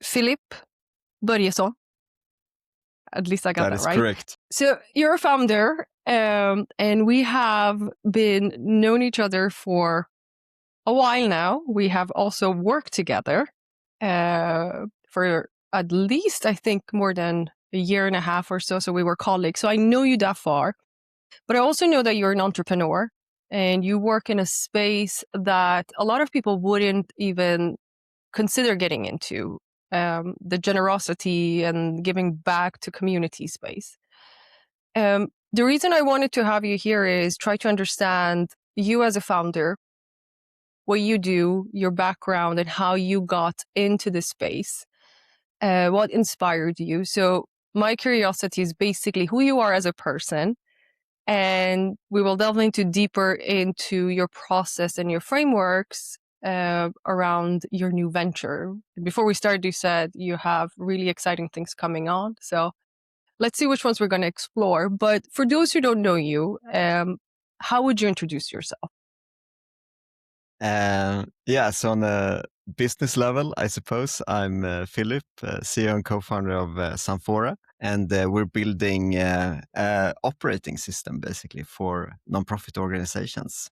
Philip Börjesson. At least I got that That is right. correct. So you're a founder, and we have been known each other for a while now. We have also worked together for at least, I think, more than a year and a half or so. So we were colleagues. So I know you that far. But I also know that you're an entrepreneur and you work in a space that a lot of people wouldn't even consider getting into. The generosity and giving back to community space. The reason I wanted to have you here is try to understand you as a founder, what you do, your background, and how you got into this space, what inspired you. So my curiosity is basically who you are as a person, and we will delve into deeper into your process and your frameworks around your new venture. Before we started, you said you have really exciting things coming on. So let's see which ones we're going to explore. But for those who don't know you, how would you introduce yourself? So on a business level, I suppose, I'm Philip, CEO and co-founder of Samfora, and we're building an operating system basically for nonprofit organizations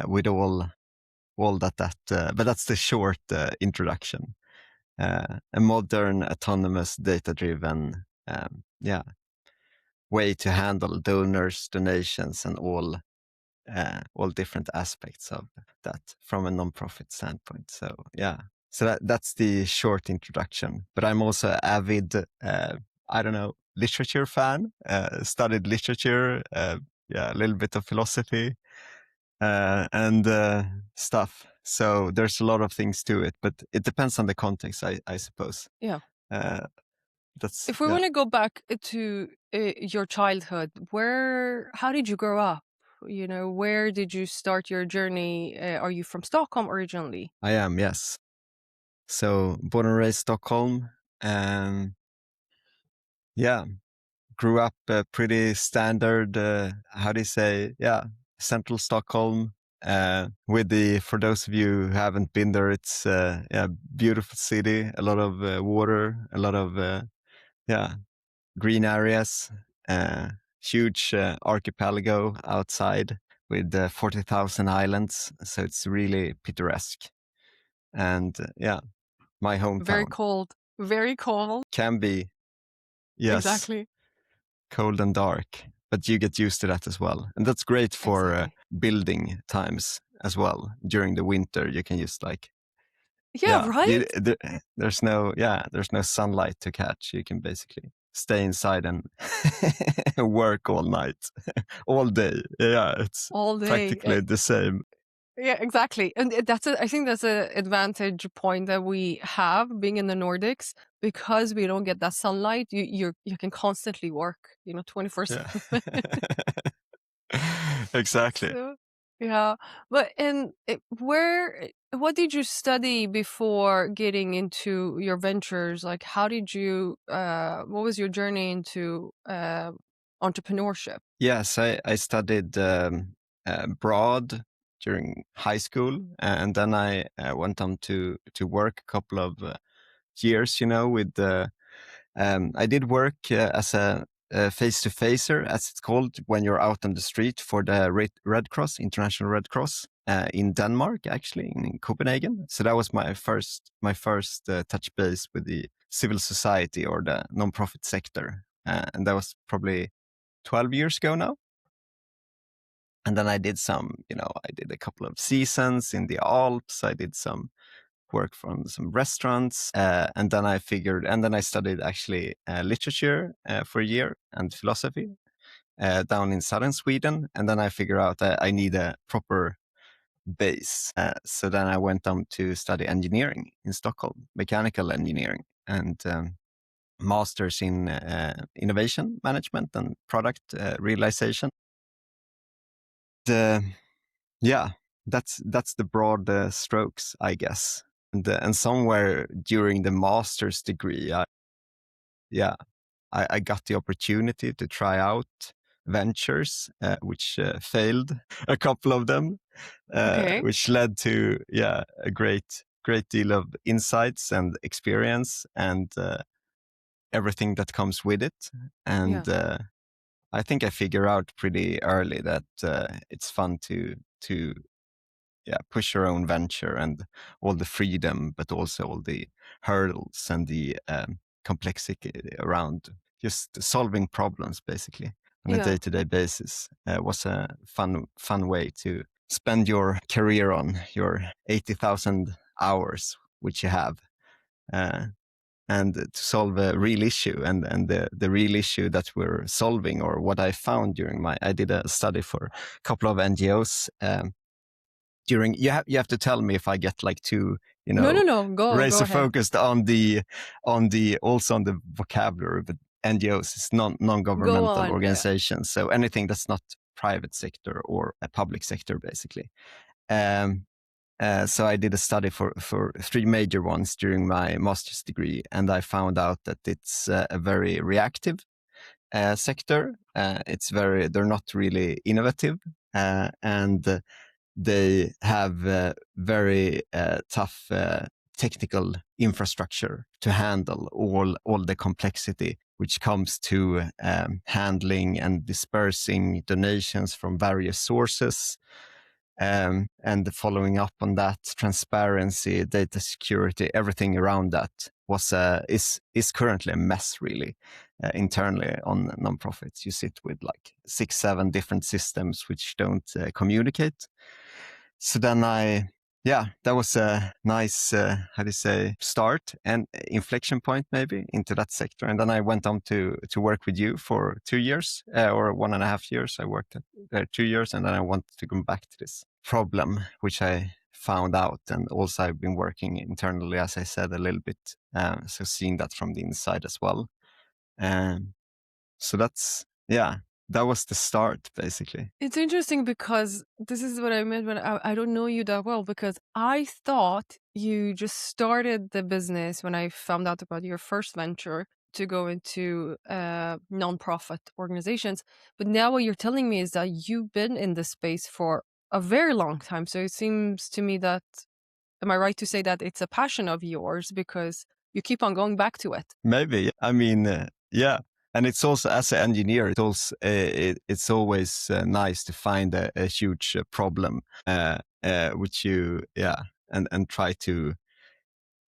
with all that. But that's the short introduction. A modern, autonomous, data-driven, way to handle donors, donations, and all different aspects of that from a nonprofit standpoint. So that's the short introduction. But I'm also an avid, literature fan. Studied literature, a little bit of philosophy, and stuff. So there's a lot of things to it, but it depends on the context, I suppose. Yeah. If we want to go back to your childhood, how did you grow up? Where did you start your journey? Are you from Stockholm originally? I am, yes. So born and raised Stockholm. Grew up pretty standard, central Stockholm. For those of you who haven't been there, it's beautiful city, a lot of water, a lot of green areas, huge archipelago outside with 40,000 islands. So it's really picturesque. And my hometown. Very cold. Can be, yes. Exactly. Cold and dark, but you get used to that as well. And that's great for building times as well. During the winter, you can just right? There's no sunlight to catch. You can basically stay inside and work all night, all day. Yeah, it's all day. Practically the same. Yeah, exactly. And I think that's an advantage point that we have being in the Nordics, because we don't get that sunlight. You can constantly work, 24/7. Exactly. So, yeah. But what did you study before getting into your ventures? Like, what was your journey into entrepreneurship? Yes, I studied abroad during high school, and then I went on to work a couple of years. With I did work as a face-to-facer, as it's called, when you're out on the street for the Red Cross, International Red Cross, in Denmark, actually, in Copenhagen. So that was my first touch base with the civil society or the nonprofit sector, and that was probably 12 years ago now. And then I did I did a couple of seasons in the Alps. I did some work from some restaurants. And then I studied actually literature for a year and philosophy down in southern Sweden. And then I figured out that I need a proper base. So then I went on to study engineering in Stockholm, mechanical engineering, and masters in innovation management and product realization. That's the broad strokes, I guess. And somewhere during the master's degree, I got the opportunity to try out ventures, which failed, a couple of them, which led to a great great deal of insights and experience and everything that comes with it. And I think I figure out pretty early that it's fun to push your own venture and all the freedom, but also all the hurdles and the complexity around just solving problems basically on a day-to-day basis. Was a fun way to spend your career on, your 80,000 hours, which you have. And to solve a real issue, and the real issue that we're solving, or what I found during I did a study for a couple of NGOs. During you have to tell me if I get like too No, go razor ahead. focused on the also on the vocabulary, but NGOs is non-governmental organizations, so anything that's not private sector or a public sector basically. So I did a study for 3 major ones during my master's degree, and I found out that it's a very reactive sector. They're not really innovative, and they have very tough technical infrastructure to handle all the complexity which comes to handling and dispersing donations from various sources. And following up on that, transparency, data security, everything around that is currently a mess, really. Internally on nonprofits, you sit with like 6-7 different systems which don't communicate. So then that was a nice, start and inflection point maybe into that sector. And then I went on to work with you for 2 years or 1.5 years. I worked there 2 years, and then I wanted to come back to this problem, which I found out. And also I've been working internally, as I said, a little bit. So seeing that from the inside as well. So that was the start, basically. It's interesting because this is what I meant when I don't know you that well, because I thought you just started the business when I found out about your first venture to go into nonprofit organizations. But now what you're telling me is that you've been in this space for a very long time. So it seems to me that, am I right to say that it's a passion of yours because you keep on going back to it? Maybe. I mean, yeah. And it's also, as an engineer, it's always nice to find a huge problem, which and try to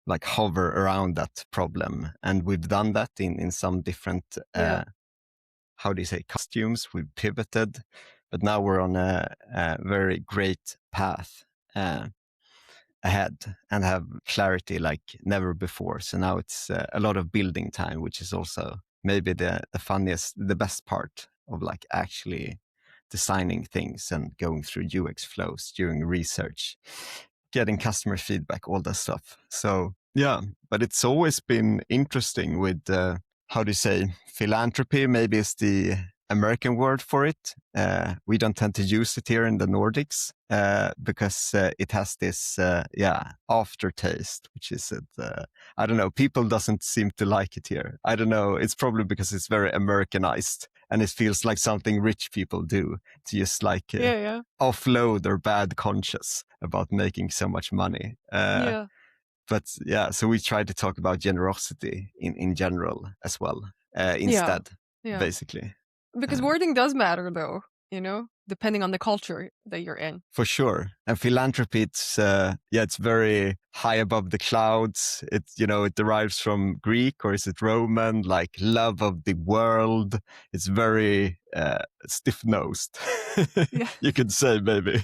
like hover around that problem. And we've done that in some different, how do you say, costumes. We've pivoted, but now we're on a very great path ahead and have clarity like never before. So now it's a lot of building time, which is also maybe the funniest, the best part of like actually designing things and going through UX flows during research, getting customer feedback, all that stuff. So but it's always been interesting with, how do you say, philanthropy, maybe is the American word for it. We don't tend to use it here in the Nordics because it has this aftertaste, which is I don't know. People doesn't seem to like it here. I don't know. It's probably because it's very Americanized and it feels like something rich people do to just like offload their bad conscience about making so much money. But so we try to talk about generosity in general as well instead, basically. Because wording does matter, though, depending on the culture that you're in. For sure. And philanthropy, it's very high above the clouds. It derives from Greek, or is it Roman, like love of the world. It's very stiff-nosed, you could say, maybe.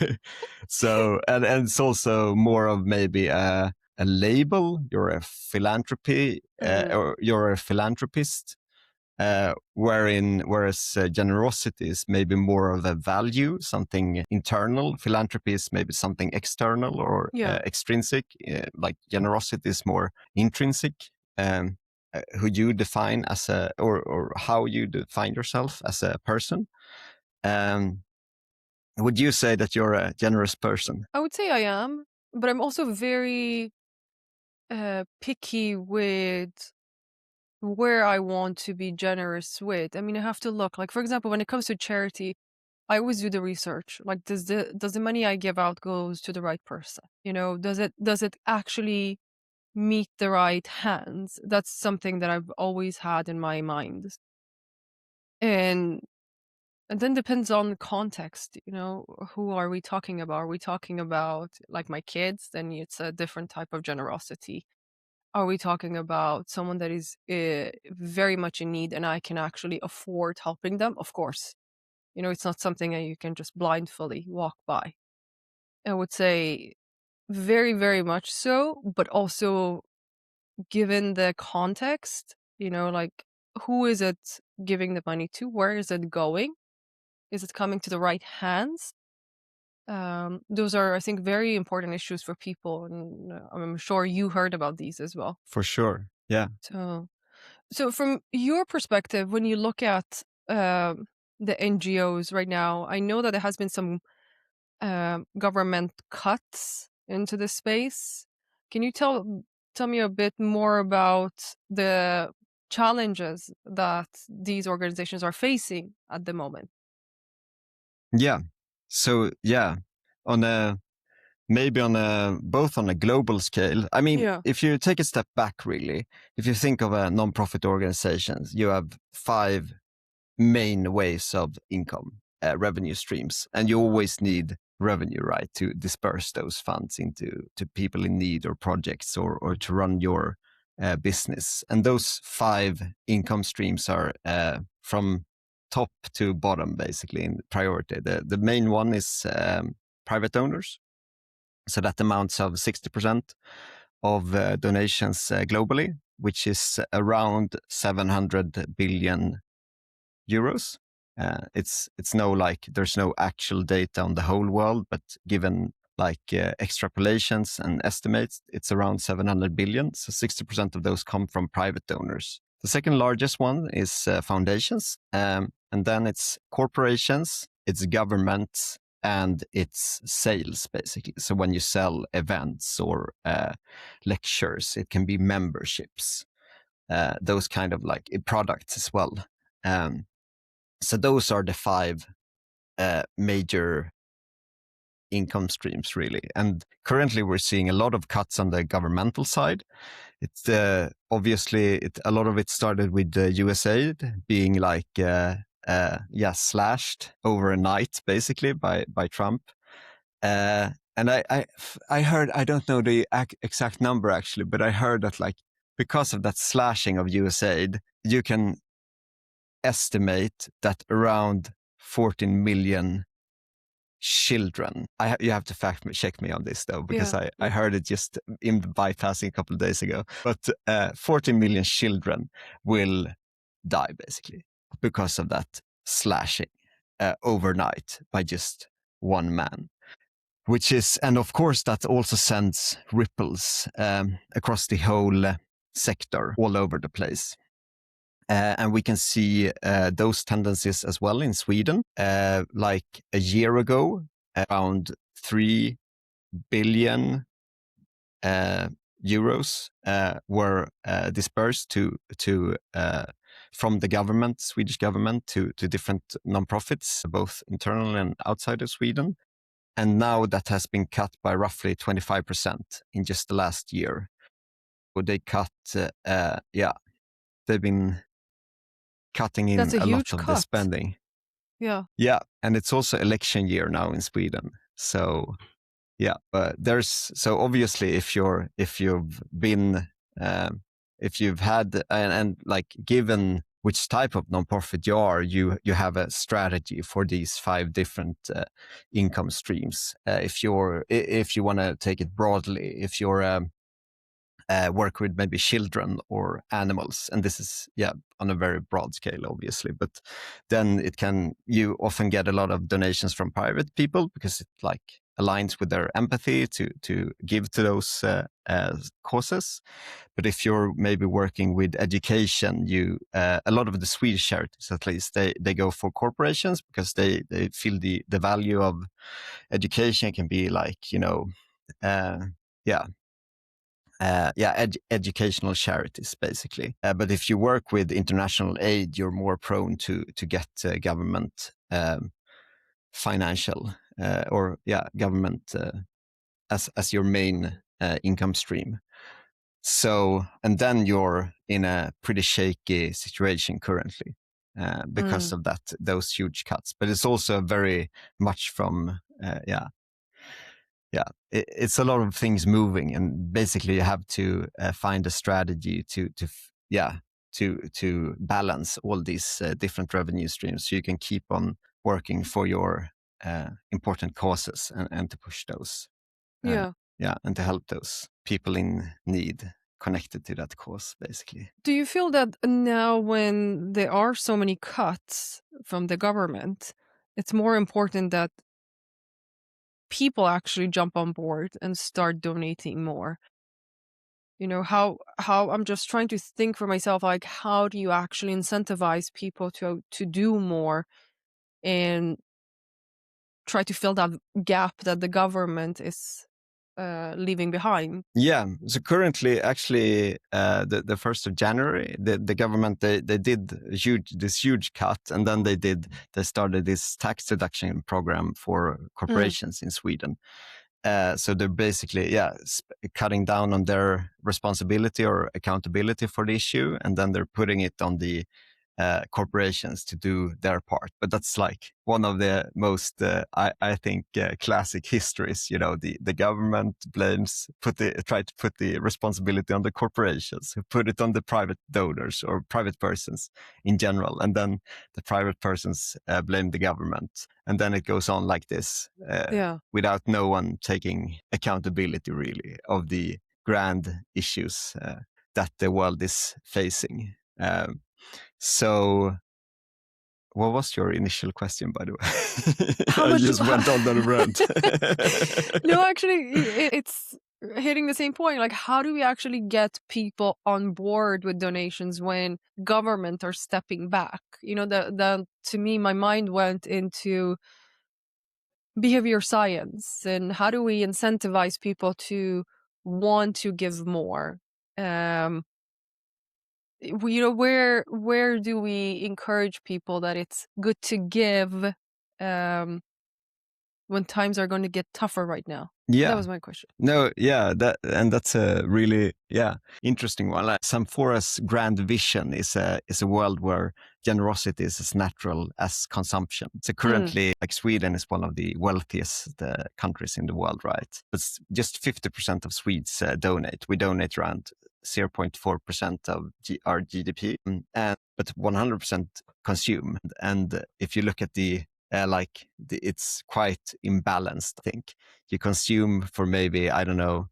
So, and it's also more of maybe a label. You're a philanthropy, or you're a philanthropist. Whereas generosity is maybe more of a value, something internal. Philanthropy is maybe something external or extrinsic. Like generosity is more intrinsic. Who you define as or how you define yourself as a person. Would you say that you're a generous person? I would say I am, but I'm also very picky with where I want to be generous with. I mean, I have to look. Like, for example, when it comes to charity, I always do the research. Like, does the money I give out goes to the right person? Does it actually meet the right hands? That's something that I've always had in my mind. And and then depends on the context, who are we talking about? Are we talking about like my kids? Then it's a different type of generosity. Are we talking about someone that is very much in need and I can actually afford helping them? Of course. It's not something that you can just blindly walk by. I would say very, very much so, but also given the context, like who is it giving the money to? Where is it going? Is it coming to the right hands? Those are, I think, very important issues for people, and I'm sure you heard about these as well. For sure. Yeah. So from your perspective, when you look at the NGOs right now, I know that there has been some government cuts into this space. Can you tell me a bit more about the challenges that these organizations are facing at the moment? Yeah. So yeah, on a maybe on a both on a global scale. I mean, Yeah. if you take a step back, really, if you think of a non-profit organizations, you have 5 main ways of income, revenue streams, and you always need revenue, right, to disperse those funds into people in need or projects or to run your business. And those 5 income streams are from top to bottom, basically in priority. The main one is private donors, so that amounts of 60% of donations globally, which is around 700 billion euros. It's no like there's no actual data on the whole world, but given like extrapolations and estimates, it's around 700 billion. So 60% of those come from private donors. The second largest one is foundations, and then it's corporations, it's governments, and it's sales, basically. So when you sell events or lectures, it can be memberships, those kind of like products as well. So those are the 5 major income streams, really. And currently we're seeing a lot of cuts on the governmental side. It's obviously a lot of it started with the USAID being like slashed overnight, basically by Trump. And I heard, I don't know the exact number actually, but I heard that like because of that slashing of USAID, you can estimate that around 14 million children. You have to fact check me on this though, because I heard it just in bypassing a couple of days ago. But 14 million children will die basically because of that slashing overnight by just one man. Which is, and of course, that also sends ripples across the whole sector all over the place. And we can see those tendencies as well in Sweden. Like a year ago, around 3 billion euros were dispersed from the government, Swedish government, to different nonprofits, both internal and outside of Sweden. And now that has been cut by roughly 25% in just the last year. So they cut, they've been cutting in That's a a lot huge of the cut. spending. Yeah. Yeah, and it's also election year now in Sweden. So yeah, but so obviously if you've been if you've had and like given which type of nonprofit you are, you have a strategy for these 5 different income streams. If you want to take it broadly, if you're work with maybe children or animals, and this is on a very broad scale, obviously. But then you often get a lot of donations from private people because it like aligns with their empathy to give to those causes. But if you're maybe working with education, a lot of the Swedish charities, at least, they go for corporations because they feel the value of education can be like educational charities, basically. But if you work with international aid, you're more prone to get government financial or government as your main income stream. So, and then you're in a pretty shaky situation currently because of those huge cuts. But it's also very much from it's a lot of things moving, and basically you have to find a strategy to balance all these different revenue streams, so you can keep on working for your important causes and to push those. And to help those people in need connected to that cause, basically. Do you feel that now, when there are so many cuts from the government, it's more important that people actually jump on board and start donating more? How I'm just trying to think for myself, like, how do you actually incentivize people to do more and try to fill that gap that the government is leaving behind? Yeah. So currently, actually, the 1st of January, the government they did this huge cut, and then they started this tax deduction program for corporations in Sweden. So they're basically cutting down on their responsibility or accountability for the issue, and then they're putting it on the corporations to do their part. But that's like one of the most, I think, classic histories. The government try to put the responsibility on the corporations, who put it on the private donors or private persons in general, and then the private persons blame the government, and then it goes on like this, without no one taking accountability really of the grand issues that the world is facing. So, what was your initial question, by the way? I just went on the rant. No, actually, it's hitting the same point. Like, how do we actually get people on board with donations when government are stepping back? To me, my mind went into behavior science, and how do we incentivize people to want to give more? Where do we encourage people that it's good to give when times are going to get tougher right now? That was my question. No, that's a really interesting one. Like, Samfora's grand vision is a world where generosity is as natural as consumption. So currently, like, Sweden is one of the wealthiest countries in the world, right? But just 50% of Swedes donate. We donate around 0.4% of our GDP, but 100% consume. And if you look at it's quite imbalanced, I think. You consume for maybe, I don't know,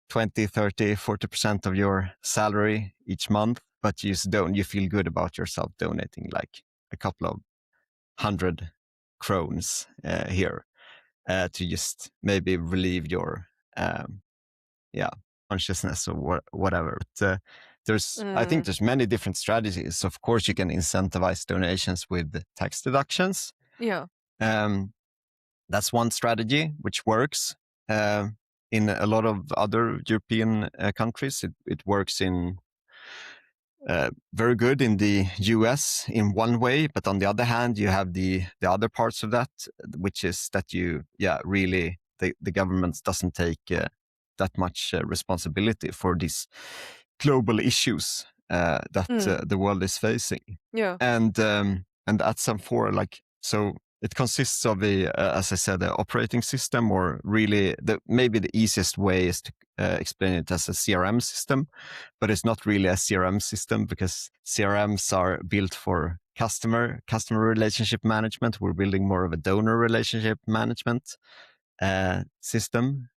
20, 30, 40% of your salary each month, but you feel good about yourself donating like a couple of 100 krones here to just maybe relieve your consciousness or whatever. But I think there's many different strategies. Of course, you can incentivize donations with tax deductions. That's one strategy which works. In a lot of other European countries, it works in very good in the US in one way, but on the other hand, you have the other parts of that, which is that really the government doesn't take that much responsibility for these global issues that the world is facing. And at Samfora, so it consists of as I said, an operating system, or really maybe the easiest way is to explain it as a CRM system, but it's not really a CRM system, because CRMs are built for customer relationship management. We're building more of a donor relationship management system.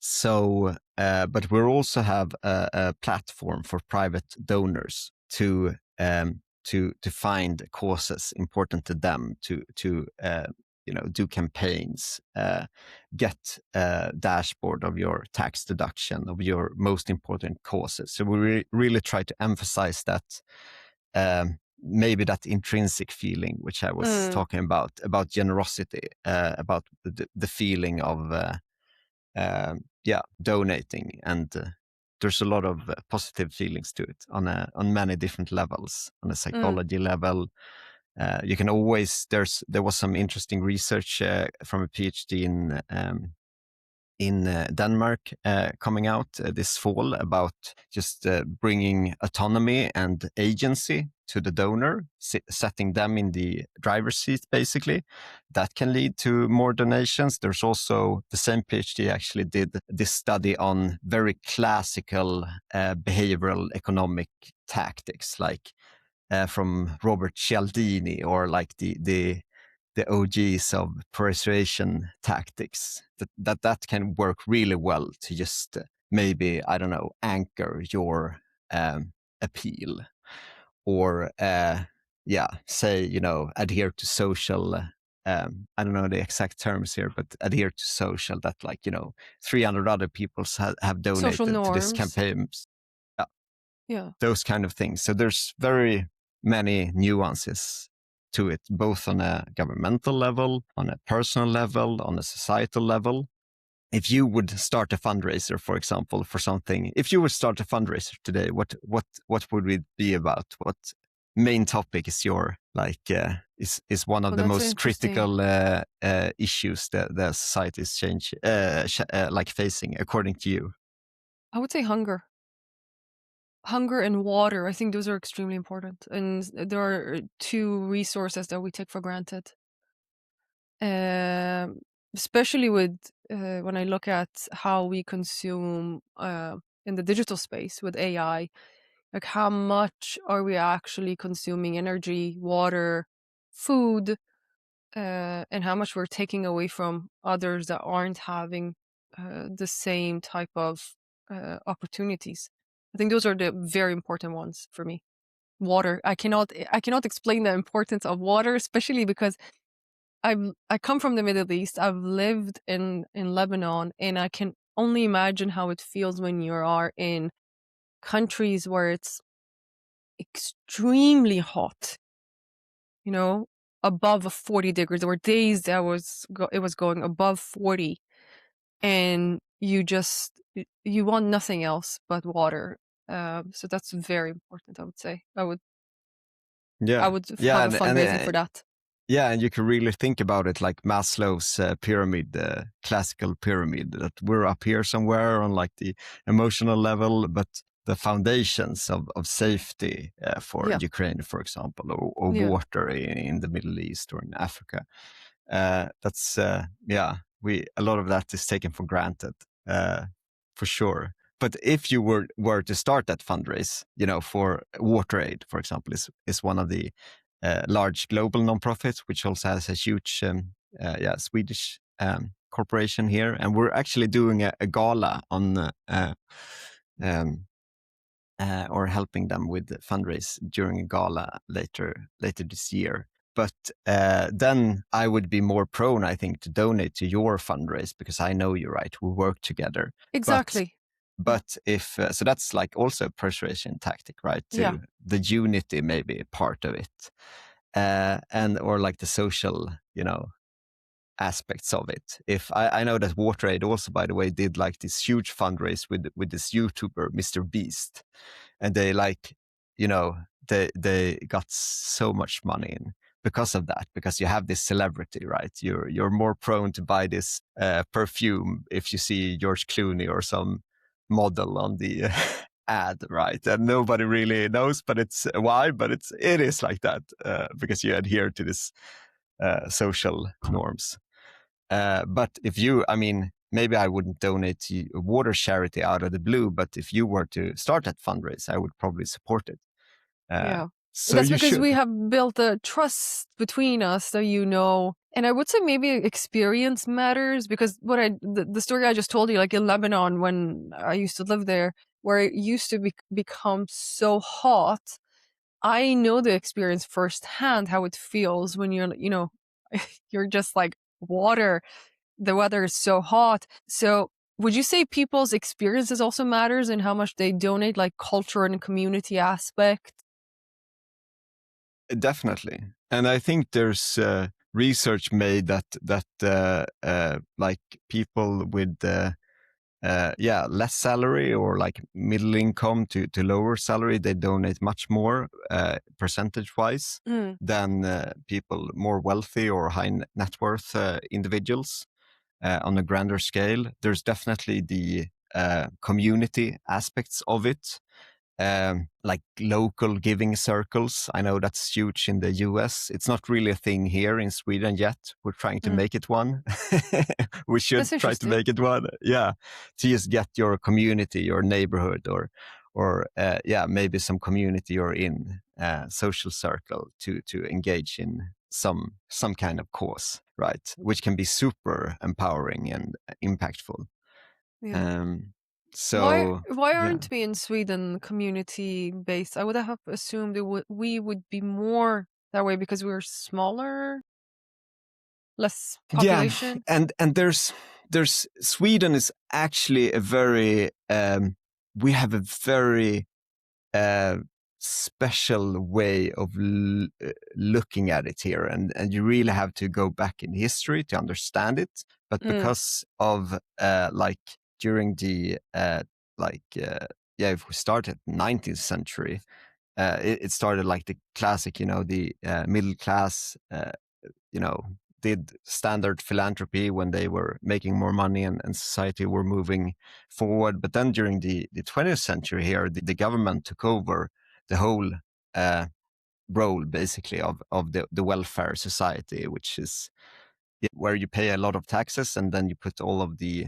But we also have a platform for private donors to find causes important to them, to do campaigns, get a dashboard of your tax deduction of your most important causes. So we really try to emphasize that maybe that intrinsic feeling which I was talking about generosity, about the feeling of donating, and there's a lot of positive feelings to it on many different levels, on a psychology level, You can always, there was some interesting research from a PhD in Denmark coming out this fall about just bringing autonomy and agency to the donor, setting them in the driver's seat, basically. That can lead to more donations. There's also, the same PhD actually did this study on very classical behavioral economic tactics, like from Robert Cialdini, or like the OGs of persuasion tactics, that can work really well to just maybe, I don't know, anchor your appeal, or say, adhere to social, I don't know the exact terms here, but adhere to social, that, like, 300 other people have Social donated to this norms. campaign. Yeah. Those kind of things. So there's very many nuances to it, both on a governmental level, on a personal level, on a societal level. If you would start a fundraiser, for example, for something, if you would start a fundraiser today, what would it be about? What main topic is your, is one of the That's most interesting. critical issues that the society is facing, according to you? I would say hunger. Hunger and water. I think those are extremely important, and there are two resources that we take for granted. Especially with when I look at how we consume in the digital space with AI, like how much are we actually consuming energy, water, food, and how much we're taking away from others that aren't having the same type of opportunities. I think those are the very important ones for me. Water. I cannot explain the importance of water, especially because I come from the Middle East. I've lived in Lebanon, and I can only imagine how it feels when you are in countries where it's extremely hot, above 40 degrees. There were days that it was going above 40, and you want nothing else but water. So that's very important, I would say. I would Yeah, have a fundraising for that. Yeah, and you can really think about it like Maslow's pyramid, the classical pyramid, that we're up here somewhere on like the emotional level, but the foundations of safety for Ukraine, for example, or water in the Middle East or in Africa. That's a lot of that is taken for granted, for sure. But if you were to start that fundraise, for WaterAid, for example, is one of the large global nonprofits, which also has a huge Swedish corporation here, and we're actually doing a gala on or helping them with the fundraise during a gala later this year. But then I would be more prone, I think, to donate to your fundraise, because I know you're right. We work together. Exactly. But if so, that's like also a persuasion tactic, right? To the unity, maybe part of it, or like the social, aspects of it. If I know that WaterAid also, by the way, did like this huge fundraise with this YouTuber, Mr. Beast, and they they got so much money in because of that, because you have this celebrity, right? You're more prone to buy this perfume if you see George Clooney or some model on the ad, right? And nobody really knows, but it's why, but it is like that because you adhere to this social norms. But if maybe I wouldn't donate to a water charity out of the blue, but if you were to start that fundraise, I would probably support it. So that's you because should. we have built a trust between us, so and I would say maybe experience matters, because the story I just told you, like in Lebanon when I used to live there, where it used to become so hot, I know the experience firsthand, how it feels when you're just like water. The weather is so hot. So would you say people's experiences also matters in how much they donate, like culture and community aspect? Definitely. And I think there's research made that like people with less salary or like middle income to lower salary, they donate much more percentage wise than people more wealthy or high net worth individuals. On a grander scale, there's definitely the community aspects of it, like local giving circles. I know that's huge in the US. It's not really a thing here in Sweden yet. We're trying to make it one. We should try to make it one. Yeah, to just get your community, your neighborhood, or maybe some community you're in, social circle to engage in some kind of cause, right? Which can be super empowering and impactful. Yeah. So why aren't we in Sweden community based? I would have assumed we would be more that way because we're smaller, less population. and there's Sweden is actually a very we have a very special way of looking at it here, and you really have to go back in history to understand it. But because of like during the if we start at 19th century, it started like the classic, the middle class, did standard philanthropy when they were making more money and society were moving forward. But then during the 20th century here, the government took over the whole role basically of the welfare society, which is where you pay a lot of taxes and then you put all of the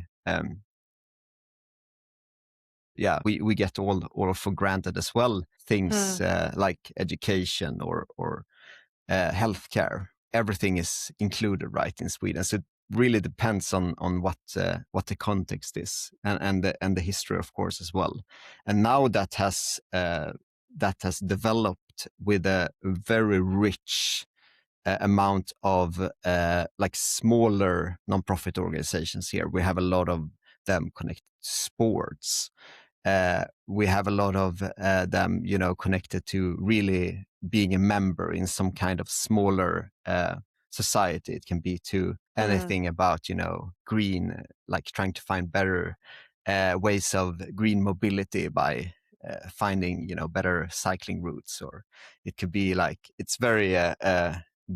we get all for granted as well, things like education or healthcare. Everything is included, right, in Sweden. So it really depends on what the context is and the history, of course, as well. And now that has developed with a very rich amount of like smaller nonprofit organizations here. We have a lot of them connected to sports. We have a lot of them, connected to really being a member in some kind of smaller society. It can be to anything about, green, like trying to find better ways of green mobility by finding, better cycling routes. Or it could be like, it's very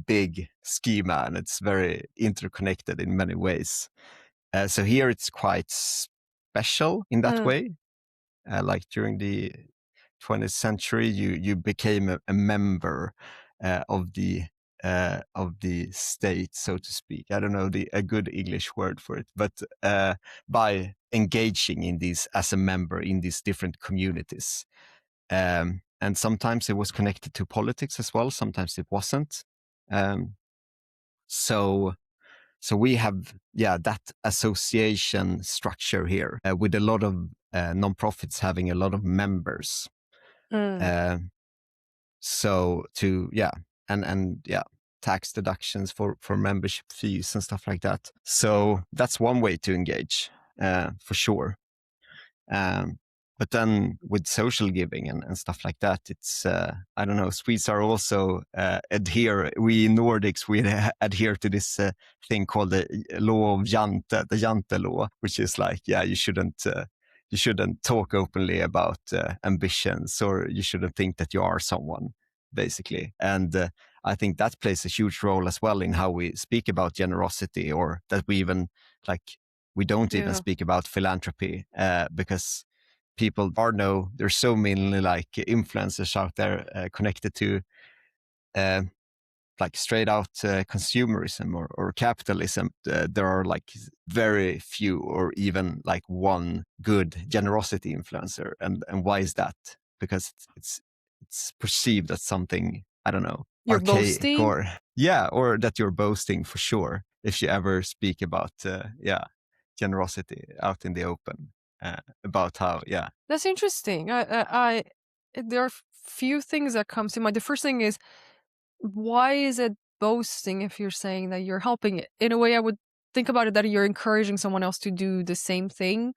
big schema and it's very interconnected in many ways. So here it's quite special in that way. Like during the 20th century, you became a member of the state, so to speak. I don't know a good English word for it, but by engaging in these as a member in these different communities. And sometimes it was connected to politics as well. Sometimes it wasn't. So we have, that association structure here with a lot of nonprofits having a lot of members. Tax deductions for membership fees and stuff like that. So that's one way to engage, for sure. But then with social giving and stuff like that, it's, I don't know, Swedes are also we Nordics, we adhere to this thing called the Law of Jante, the Jante law, which is like, you shouldn't talk openly about ambitions, or you shouldn't think that you are someone, basically. And I think that plays a huge role as well in how we speak about generosity, or that we even we don't even speak about philanthropy, because people there's so many like influencers out there connected to like straight out consumerism or capitalism. There are like very few or even like one good generosity influencer. And why is that? Because it's perceived as something, I don't know, You're archaic, boasting? or that you're boasting, for sure, if you ever speak about generosity out in the open, about how That's interesting. I there are few things that come to mind. The first thing is, why is it boasting if you're saying that you're helping? In a way, I would think about it that you're encouraging someone else to do the same thing.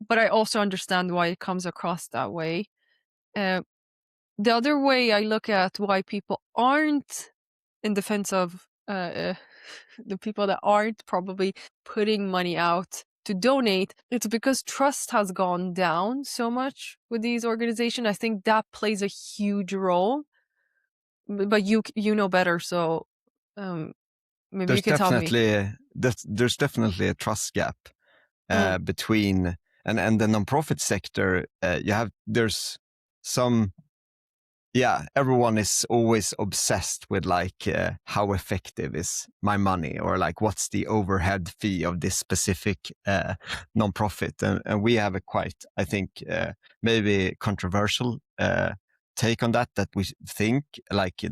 But I also understand why it comes across that way. The other way I look at why people aren't in defense of the people that aren't probably putting money out to donate, it's because trust has gone down so much with these organizations. I think that plays a huge role. But you know better, so maybe you can tell me. There's definitely a trust gap between and the nonprofit sector. There's some. Yeah, everyone is always obsessed with like how effective is my money, or like what's the overhead fee of this specific nonprofit, and we have a quite, I think, maybe controversial take on that. That we think like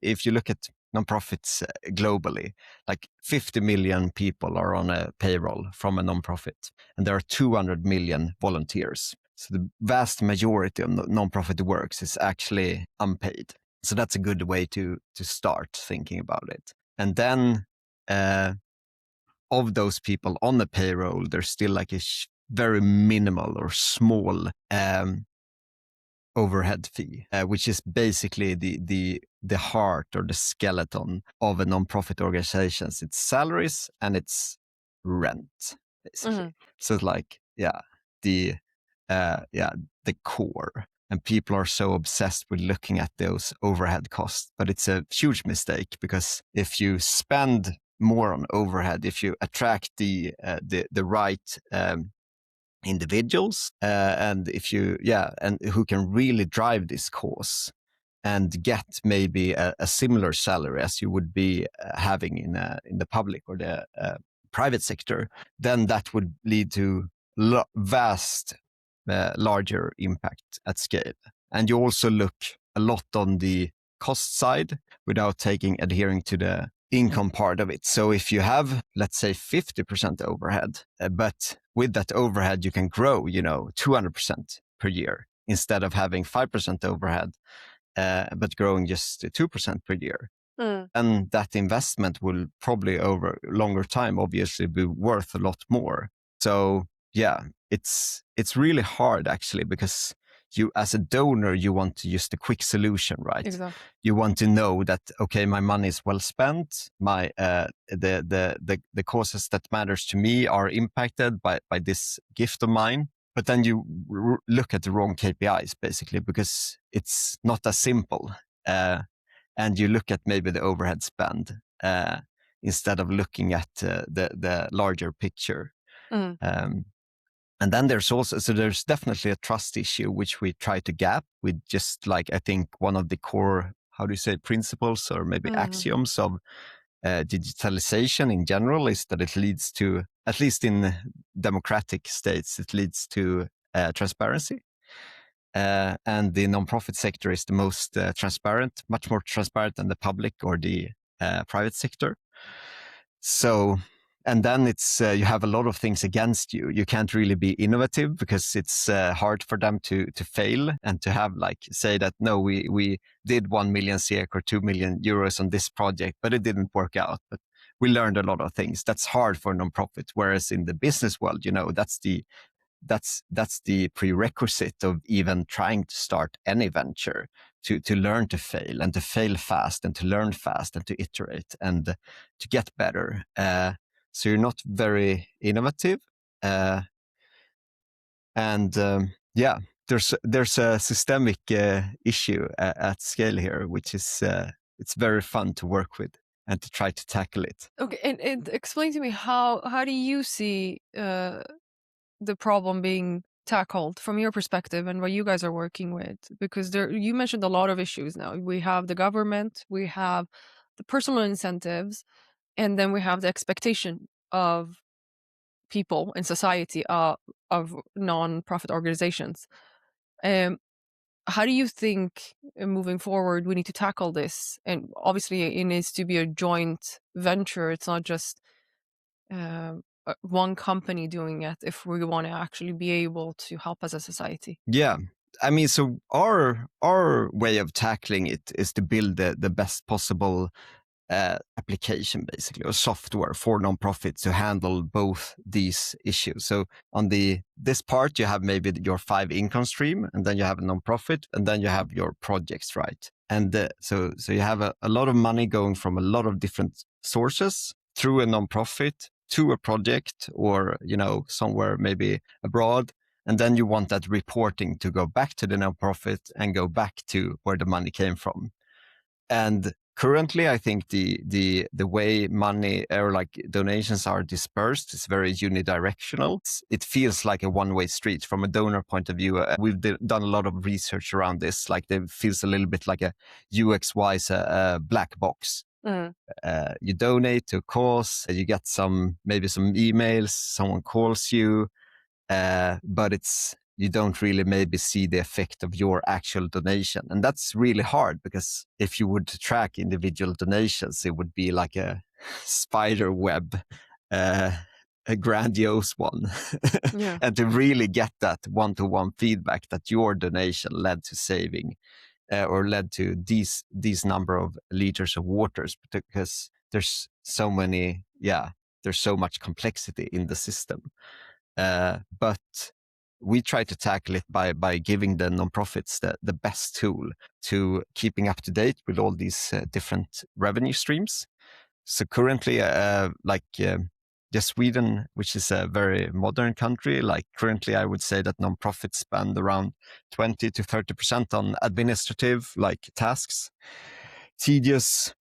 if you look at nonprofits globally, like 50 million people are on a payroll from a nonprofit, and there are 200 million volunteers. So the vast majority of nonprofit works is actually unpaid. So that's a good way to start thinking about it. And then of those people on the payroll, there's still like a very minimal or small overhead fee, which is basically the heart or the skeleton of a nonprofit organization. It's salaries and it's rent, basically. So it's like, the core. And people are so obsessed with looking at those overhead costs. But it's a huge mistake, because if you spend more on overhead, if you attract the right individuals, and if you and who can really drive this cause and get maybe a similar salary as you would be having in the public or the private sector, then that would lead to vast larger impact at scale. And you also look a lot on the cost side without adhering to the income part of it. So if you have, let's say, 50% overhead, but with that overhead you can grow, 200% per year, instead of having 5% overhead, but growing just 2% per year. And that investment will probably over longer time obviously be worth a lot more. So it's really hard actually, because you, as a donor, you want to use the quick solution, right? Exactly. You want to know that, okay, my money is well spent. My the causes that matters to me are impacted by this gift of mine. But then you look at the wrong KPIs, basically, because it's not as simple. And you look at maybe the overhead spend instead of looking at the larger picture. And then there's definitely a trust issue, which we try to gap with just like, I think one of the core, principles or maybe axioms of digitalization in general is that it leads to, at least in democratic states, it leads to transparency. And the nonprofit sector is the most transparent, much more transparent than the public or the private sector. So, and then it's you have a lot of things against you. You can't really be innovative, because it's hard for them to fail and to have say that, no, we did 1 million SEK or 2 million euros on this project, but it didn't work out. But we learned a lot of things. That's hard for a nonprofit. Whereas in the business world, that's the prerequisite of even trying to start any venture, to learn to fail, and to fail fast, and to learn fast, and to iterate, and to get better. So you're not very innovative, there's a systemic issue at scale here, which is it's very fun to work with and to try to tackle it. Okay, and explain to me, how do you see the problem being tackled from your perspective and what you guys are working with? Because you mentioned a lot of issues now. We have the government, we have the personal incentives, and then we have the expectation of people in society of non-profit organizations. How do you think moving forward we need to tackle this? And obviously it needs to be a joint venture. It's not just one company doing it if we want to actually be able to help as a society. Yeah. I mean, so our way of tackling it is to build the best possible application, basically, or software for nonprofits to handle both these issues. So on this part, you have maybe your 5 income stream, and then you have a nonprofit, and then you have your projects, right? And so you have a lot of money going from a lot of different sources through a nonprofit to a project or, somewhere maybe abroad. And then you want that reporting to go back to the nonprofit and go back to where the money came from. And currently, I think the way money or like donations are dispersed is very unidirectional. It feels like a one-way street from a donor point of view. We've done a lot of research around this. Like it feels a little bit like a UX-wise black box. You donate to a cause, you get maybe some emails, someone calls you, but you don't really maybe see the effect of your actual donation. And that's really hard, because if you would track individual donations, it would be like a spider web, a grandiose one. Yeah. And to really get that one-to-one feedback that your donation led to saving or led to these number of liters of waters, because there's so much complexity in the system. But we try to tackle it by giving the nonprofits the best tool to keeping up to date with all these different revenue streams. So currently, Sweden, which is a very modern country, like currently I would say that nonprofits spend around 20 to 30% on administrative tasks, tedious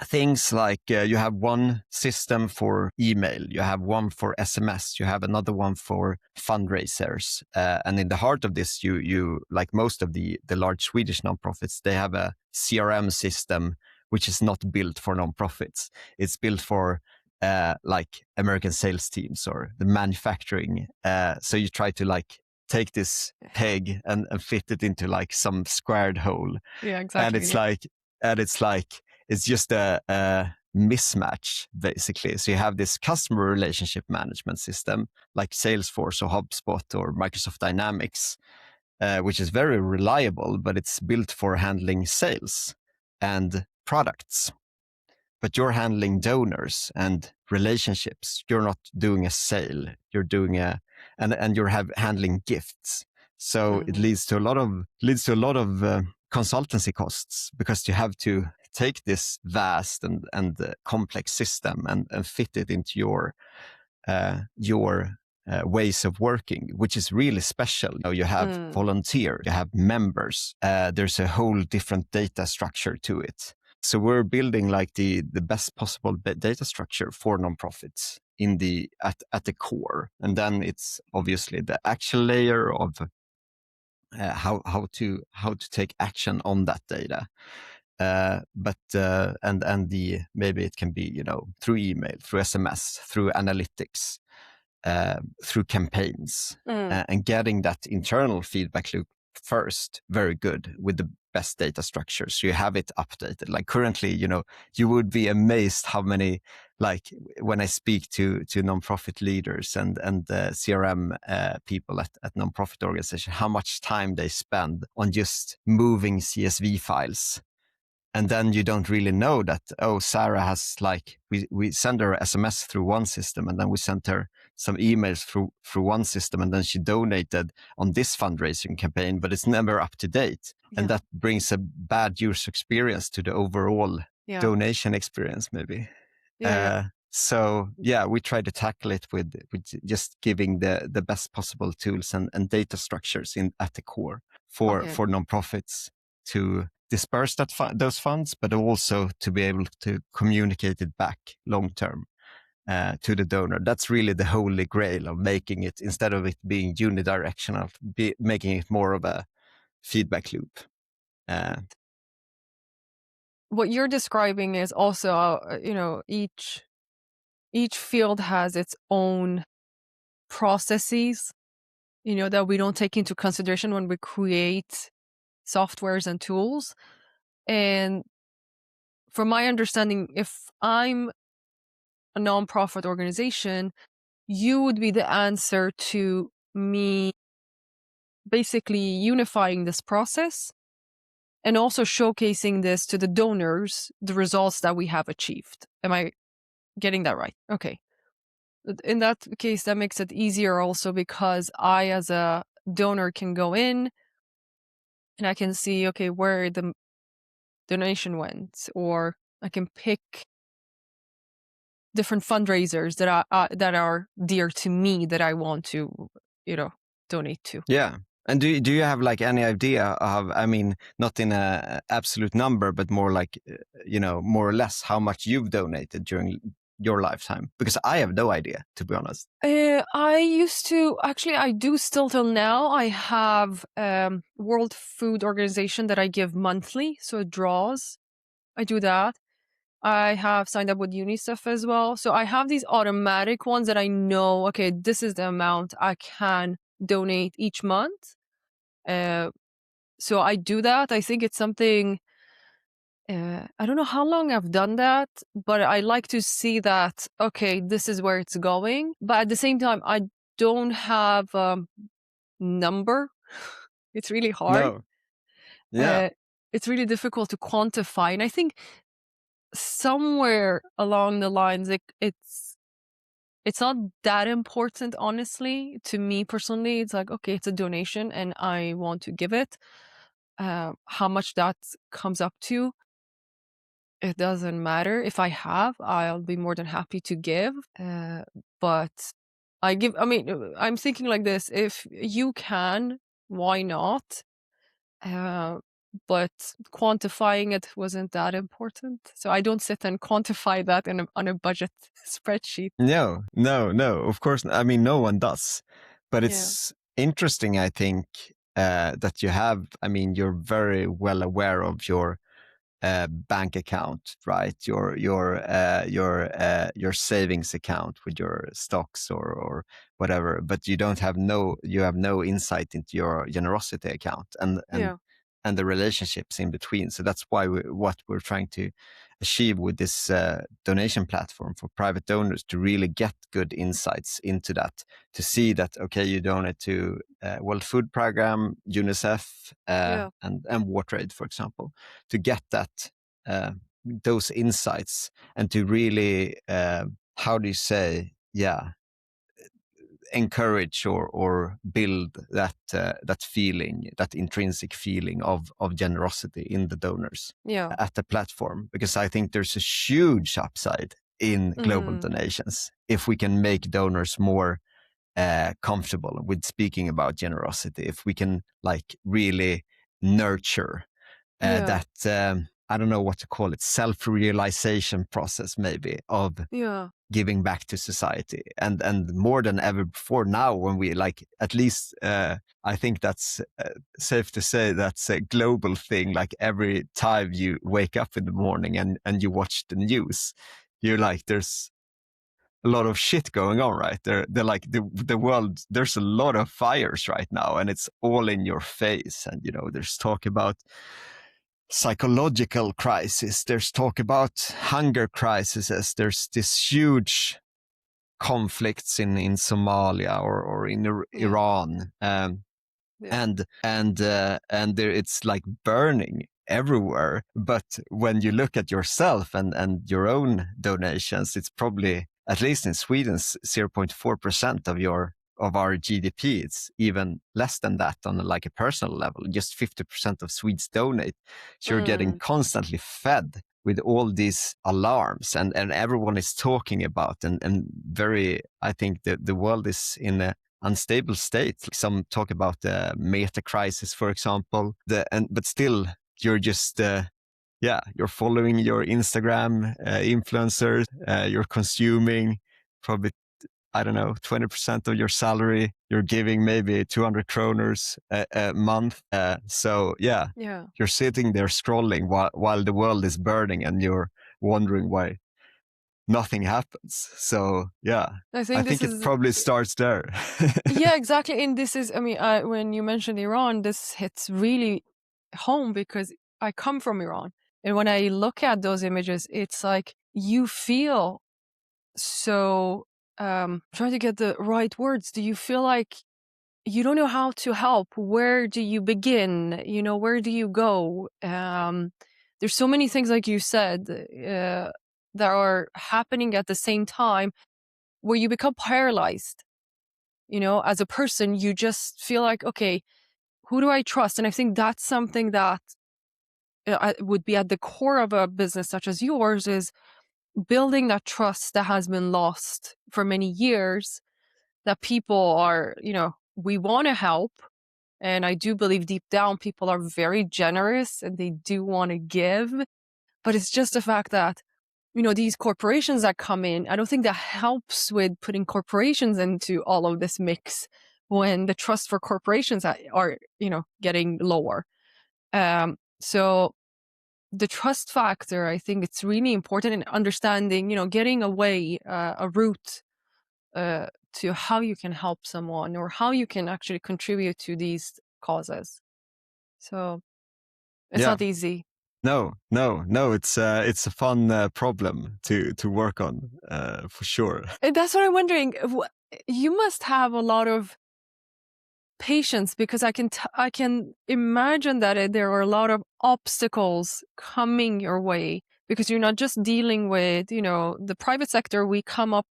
things like you have one system for email, you have one for SMS, you have another one for fundraisers. And in the heart of this, you like most of the large Swedish nonprofits, they have a CRM system which is not built for nonprofits. It's built for American sales teams or the manufacturing. So you try to take this peg and fit it into some squared hole. Yeah, exactly. It's just a mismatch, basically. So you have this customer relationship management system like Salesforce or HubSpot or Microsoft Dynamics, which is very reliable, but it's built for handling sales and products. But you're handling donors and relationships. You're not doing a sale. You're doing and you're handling gifts. So it leads to a lot of consultancy costs, because you have to take this vast and complex system and fit it into your ways of working, which is really special. You have volunteers, you have members. There's a whole different data structure to it. So we're building the best possible data structure for nonprofits at the core, and then it's obviously the actual layer of how to take action on that data. Maybe it can be through email, through SMS, through analytics, through campaigns, and getting that internal feedback loop first very good with the best data structure, so you have it updated. Like currently, you would be amazed how many, when I speak to nonprofit leaders and CRM people at nonprofit organization, how much time they spend on just moving CSV files. And then you don't really know that, Sara has we send her SMS through one system, and then we sent her some emails through one system, and then she donated on this fundraising campaign, but it's never up to date. Yeah. And that brings a bad user experience to the overall donation experience, maybe. So we try to tackle it with just giving the best possible tools and data structures at the core for nonprofits to disperse those funds, but also to be able to communicate it back long term to the donor. That's really the holy grail of making it, instead of it being unidirectional, making it more of a feedback loop. What you're describing is also, each field has its own processes, that we don't take into consideration when we create softwares and tools. And from my understanding, if I'm a nonprofit organization, you would be the answer to me basically unifying this process and also showcasing this to the donors, the results that we have achieved. Am I getting that right? Okay. In that case, that makes it easier also, because I, as a donor, can go in and I can see, okay, where the donation went, or I can pick different fundraisers that are dear to me that I want to, donate to. Yeah. And do you have like any idea of, I mean, not in a absolute number, but more like, more or less how much you've donated during your lifetime? Because I have no idea, to be honest. I used to, actually, I do still till now. I have World Food Organization that I give monthly, so it draws. I do that. I have signed up with UNICEF as well. So I have these automatic ones that I know, okay, this is the amount I can donate each month. So I do that. I think it's something, I don't know how long I've done that, but I like to see that, okay, this is where it's going. But at the same time, I don't have a number. It's really hard. No. Yeah. It's really difficult to quantify. And I think somewhere along the lines, it's not that important, honestly. To me personally, it's like, okay, it's a donation and I want to give it. How much that comes up to, it doesn't matter. If I have, I'll be more than happy to give. But I'm thinking like this, if you can, why not? But quantifying it wasn't that important. So I don't sit and quantify that on a budget spreadsheet. No, of course. I mean, no one does. But Yeah. it's interesting, I think, that you have, I mean, you're very well aware of your bank account, right? Your savings account with your stocks or whatever, but you have no insight into your generosity account and the relationships in between. So that's why what we're trying to achieve with this donation platform for private donors, to really get good insights into that, to see that, okay, you donate to World Food Program, UNICEF, and WaterAid, for example, to get that those insights and to really how do you say, encourage or build that feeling, that intrinsic feeling of generosity in the donors at the platform. Because I think there's a huge upside in global donations if we can make donors more comfortable with speaking about generosity, if we can like really nurture that I don't know what to call it, self-realization process maybe of giving back to society. And more than ever before now, when we like, at least I think that's safe to say that's a global thing. Like every time you wake up in the morning and you watch the news, you're like, there's a lot of shit going on, right? They're like the world, there's a lot of fires right now and it's all in your face. And, there's talk about psychological crisis. There's talk about hunger crises. There's this huge conflicts in Somalia or in Iran, and there it's like burning everywhere. But when you look at yourself and your own donations, it's probably, at least in Sweden, 0.4% of our GDP. It's even less than that on like a personal level. Just 50% of Swedes donate. So you're getting constantly fed with all these alarms, and everyone is talking about, and very, I think the world is in a unstable state. Some talk about the meta crisis, for example, but still you're just you're following your Instagram influencers, you're consuming probably, I don't know, 20% of your salary, you're giving maybe 200 kroners a month. You're sitting there scrolling while the world is burning, and you're wondering why nothing happens. So I think it probably starts there. Yeah, exactly. And this is, when you mentioned Iran, this hits really home because I come from Iran. And when I look at those images, it's like you feel so, trying to get the right words. Do you feel like you don't know how to help? Where do you begin? Where do you go? There's so many things, like you said, that are happening at the same time where you become paralyzed. As a person, you just feel like, okay, who do I trust? And I think that's something that would be at the core of a business such as yours, is building that trust that has been lost for many years, that people are, we want to help. And I do believe deep down people are very generous and they do want to give. But it's just the fact that, these corporations that come in, I don't think that helps with putting corporations into all of this mix when the trust for corporations are getting lower. So the trust factor, I think it's really important in understanding, getting away a route to how you can help someone or how you can actually contribute to these causes. So it's Yeah. not easy. No. It's a fun problem to work on for sure. And that's what I'm wondering. You must have a lot of patience, because I can imagine that there are a lot of obstacles coming your way, because you're not just dealing with, the private sector. We come up,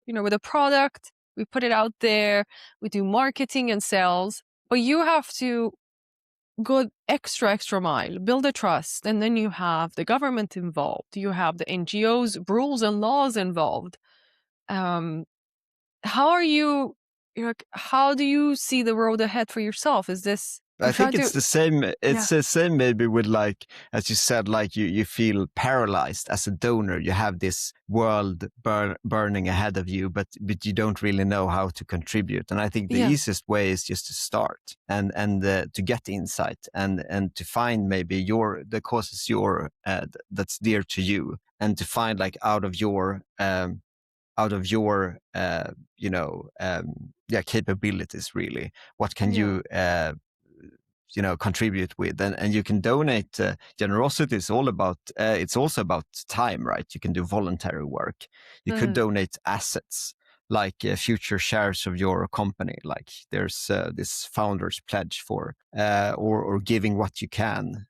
with a product, we put it out there, we do marketing and sales, but you have to go extra mile, build a trust, and then you have the government involved, you have the NGOs, rules and laws involved. How are you, how do you see the road ahead for yourself? Is this, I think it's the same. It's the same maybe with, like, as you said, like you feel paralyzed as a donor. You have this world burning ahead of you, but you don't really know how to contribute. And I think the easiest way is just to start and to get insight and to find maybe the causes that's dear to you, and to find, like, out of your capabilities, really, what can you contribute with, and you can donate. Generosity is all about it's also about time, right? You can do voluntary work. You could donate assets, like future shares of your company, like there's this founders pledge for, or giving what you can,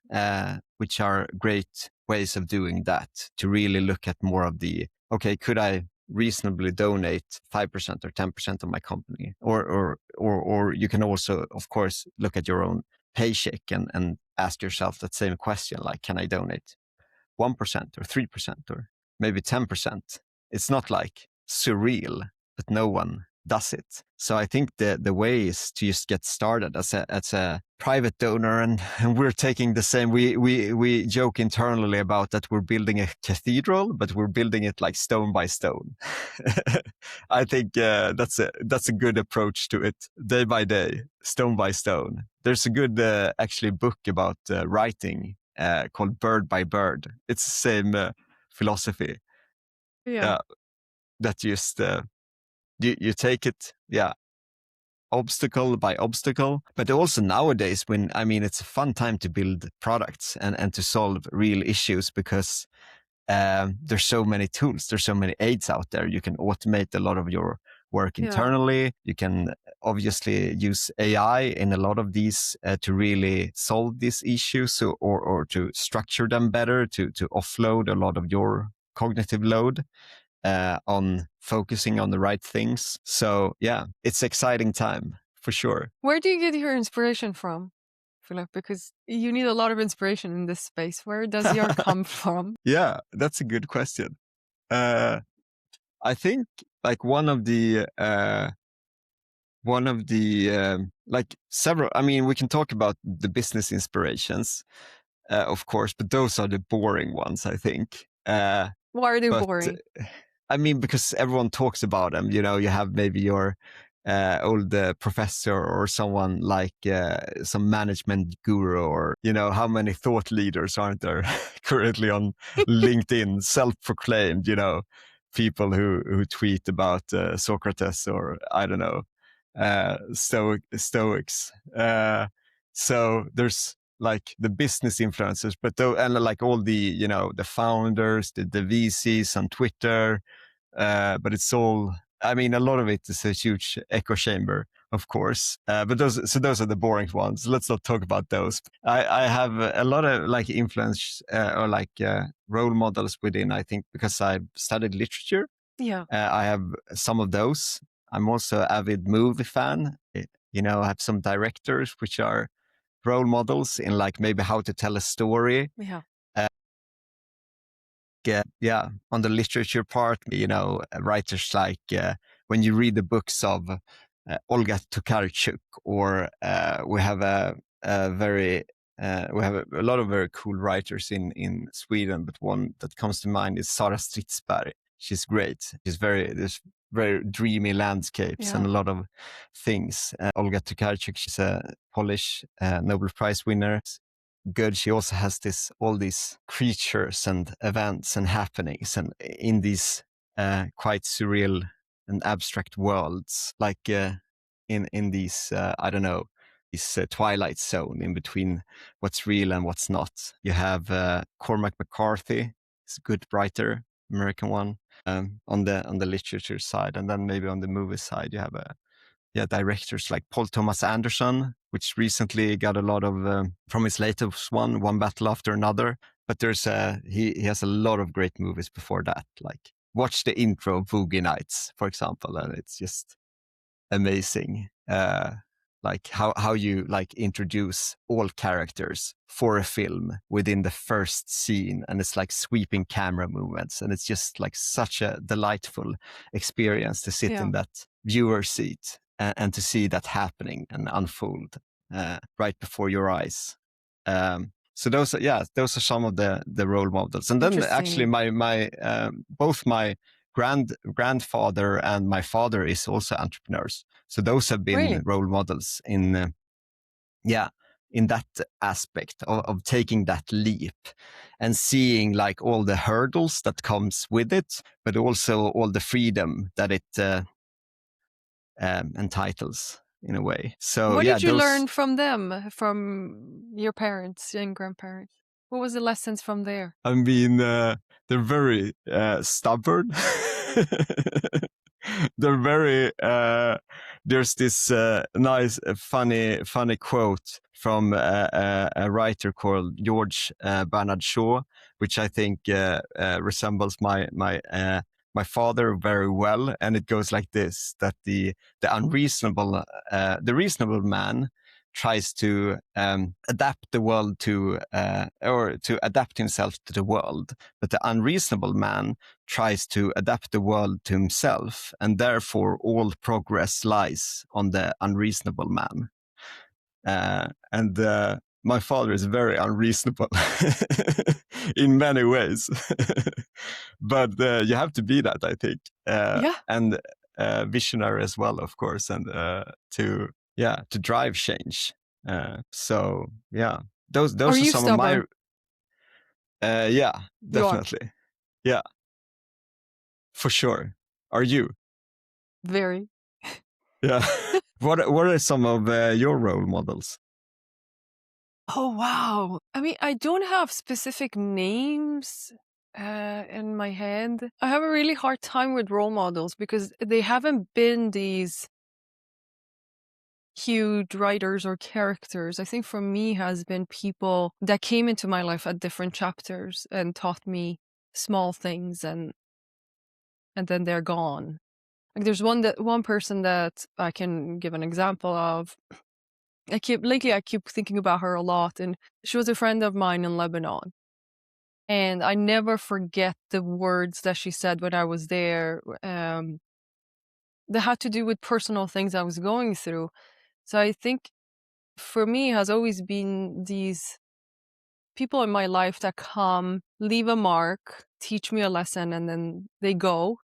which are great ways of doing that, to really look at more of the, okay, could I reasonably donate 5% or 10% of my company, or you can also, of course, look at your own paycheck and ask yourself that same question, like, can I donate 1% or 3% or maybe 10%? It's not like surreal, but no one does it. So I think the way is to just get started as a private donor, and we're taking the same. We joke internally about that we're building a cathedral, but we're building it like stone by stone. I think that's a good approach to it. Day by day, stone by stone. There's a good actually book about writing called Bird by Bird. It's the same philosophy. Yeah. That just you take it, obstacle by obstacle. But also nowadays, it's a fun time to build products and to solve real issues, because there's so many tools, there's so many aids out there. You can automate a lot of your work internally. You can obviously use AI in a lot of these to really solve these issues, or to structure them better, to offload a lot of your cognitive load on focusing on the right things. So it's exciting time for sure. Where do you get your inspiration from, Philip? Because you need a lot of inspiration in this space. Where does your come from? Yeah, that's a good question. I think, like, one of the like several, we can talk about the business inspirations, of course, but those are the boring ones, I think. Why are they boring? Because everyone talks about them. You have maybe your old professor, or someone like some management guru, or how many thought leaders aren't there currently on LinkedIn, self-proclaimed, people who tweet about Socrates, or I don't know, Stoics. So there's, like, the business influencers, but and like all the the founders, the VCs on Twitter, but it's all, a lot of it is a huge echo chamber, of course. But those are the boring ones. Let's not talk about those. I have a lot of, like, influence or like role models within, I think, because I studied literature. I have some of those. I'm also an avid movie fan. I have some directors which are role models in, like, maybe how to tell a story. on the literature part, writers like when you read the books of Olga Tokarczuk, or we have a lot of very cool writers in Sweden, but one that comes to mind is Sara. She's great. There's very dreamy landscapes and a lot of things. Olga Tokarczuk, she's a Polish Nobel Prize winner. Good. She also has all these creatures and events and happenings, and in these quite surreal and abstract worlds, like in these I don't know, this twilight zone in between what's real and what's not. You have Cormac McCarthy, he's a good writer, American one, on the literature side, and then maybe on the movie side you have directors like Paul Thomas Anderson, which recently got a lot of from his latest One Battle After Another. But he has a lot of great movies before that. Like watch the intro of Boogie Nights, for example, and it's just amazing. Like how you like introduce all characters for a film within the first scene, and it's like sweeping camera movements, and it's just like such a delightful experience to sit in that viewer seat and to see that happening and unfold right before your eyes. So those are some of the role models. And then actually my both my grandfather and my father is also entrepreneurs. So those have been role models in that aspect of taking that leap and seeing like all the hurdles that comes with it, but also all the freedom that it entitles in a way. So what did you learn from them, from your parents and grandparents? What was the lessons from there? I mean, they're very stubborn. They're very. There's this nice, funny quote from a writer called George Bernard Shaw, which I think resembles my father very well, and it goes like this: that the reasonable man tries to adapt the world or to adapt himself to the world, but the unreasonable man tries to adapt the world to himself, and therefore all progress lies on the unreasonable man. And my father is very unreasonable in many ways, but you have to be that, I think, and visionary as well, of course, and to drive change. So those are some stubborn? of my definitely, for sure. Are you? Very. Yeah. What are some of your role models? Oh, wow. I mean, I don't have specific names in my head. I have a really hard time with role models because they haven't been these huge writers or characters. I think for me has been people that came into my life at different chapters and taught me small things, and then they're gone. Like there's one person that I can give an example of. I keep thinking about her a lot, and she was a friend of mine in Lebanon. And I never forget the words that she said when I was there, that had to do with personal things I was going through. So I think for me has always been these people in my life that come, leave a mark, teach me a lesson, and then they go.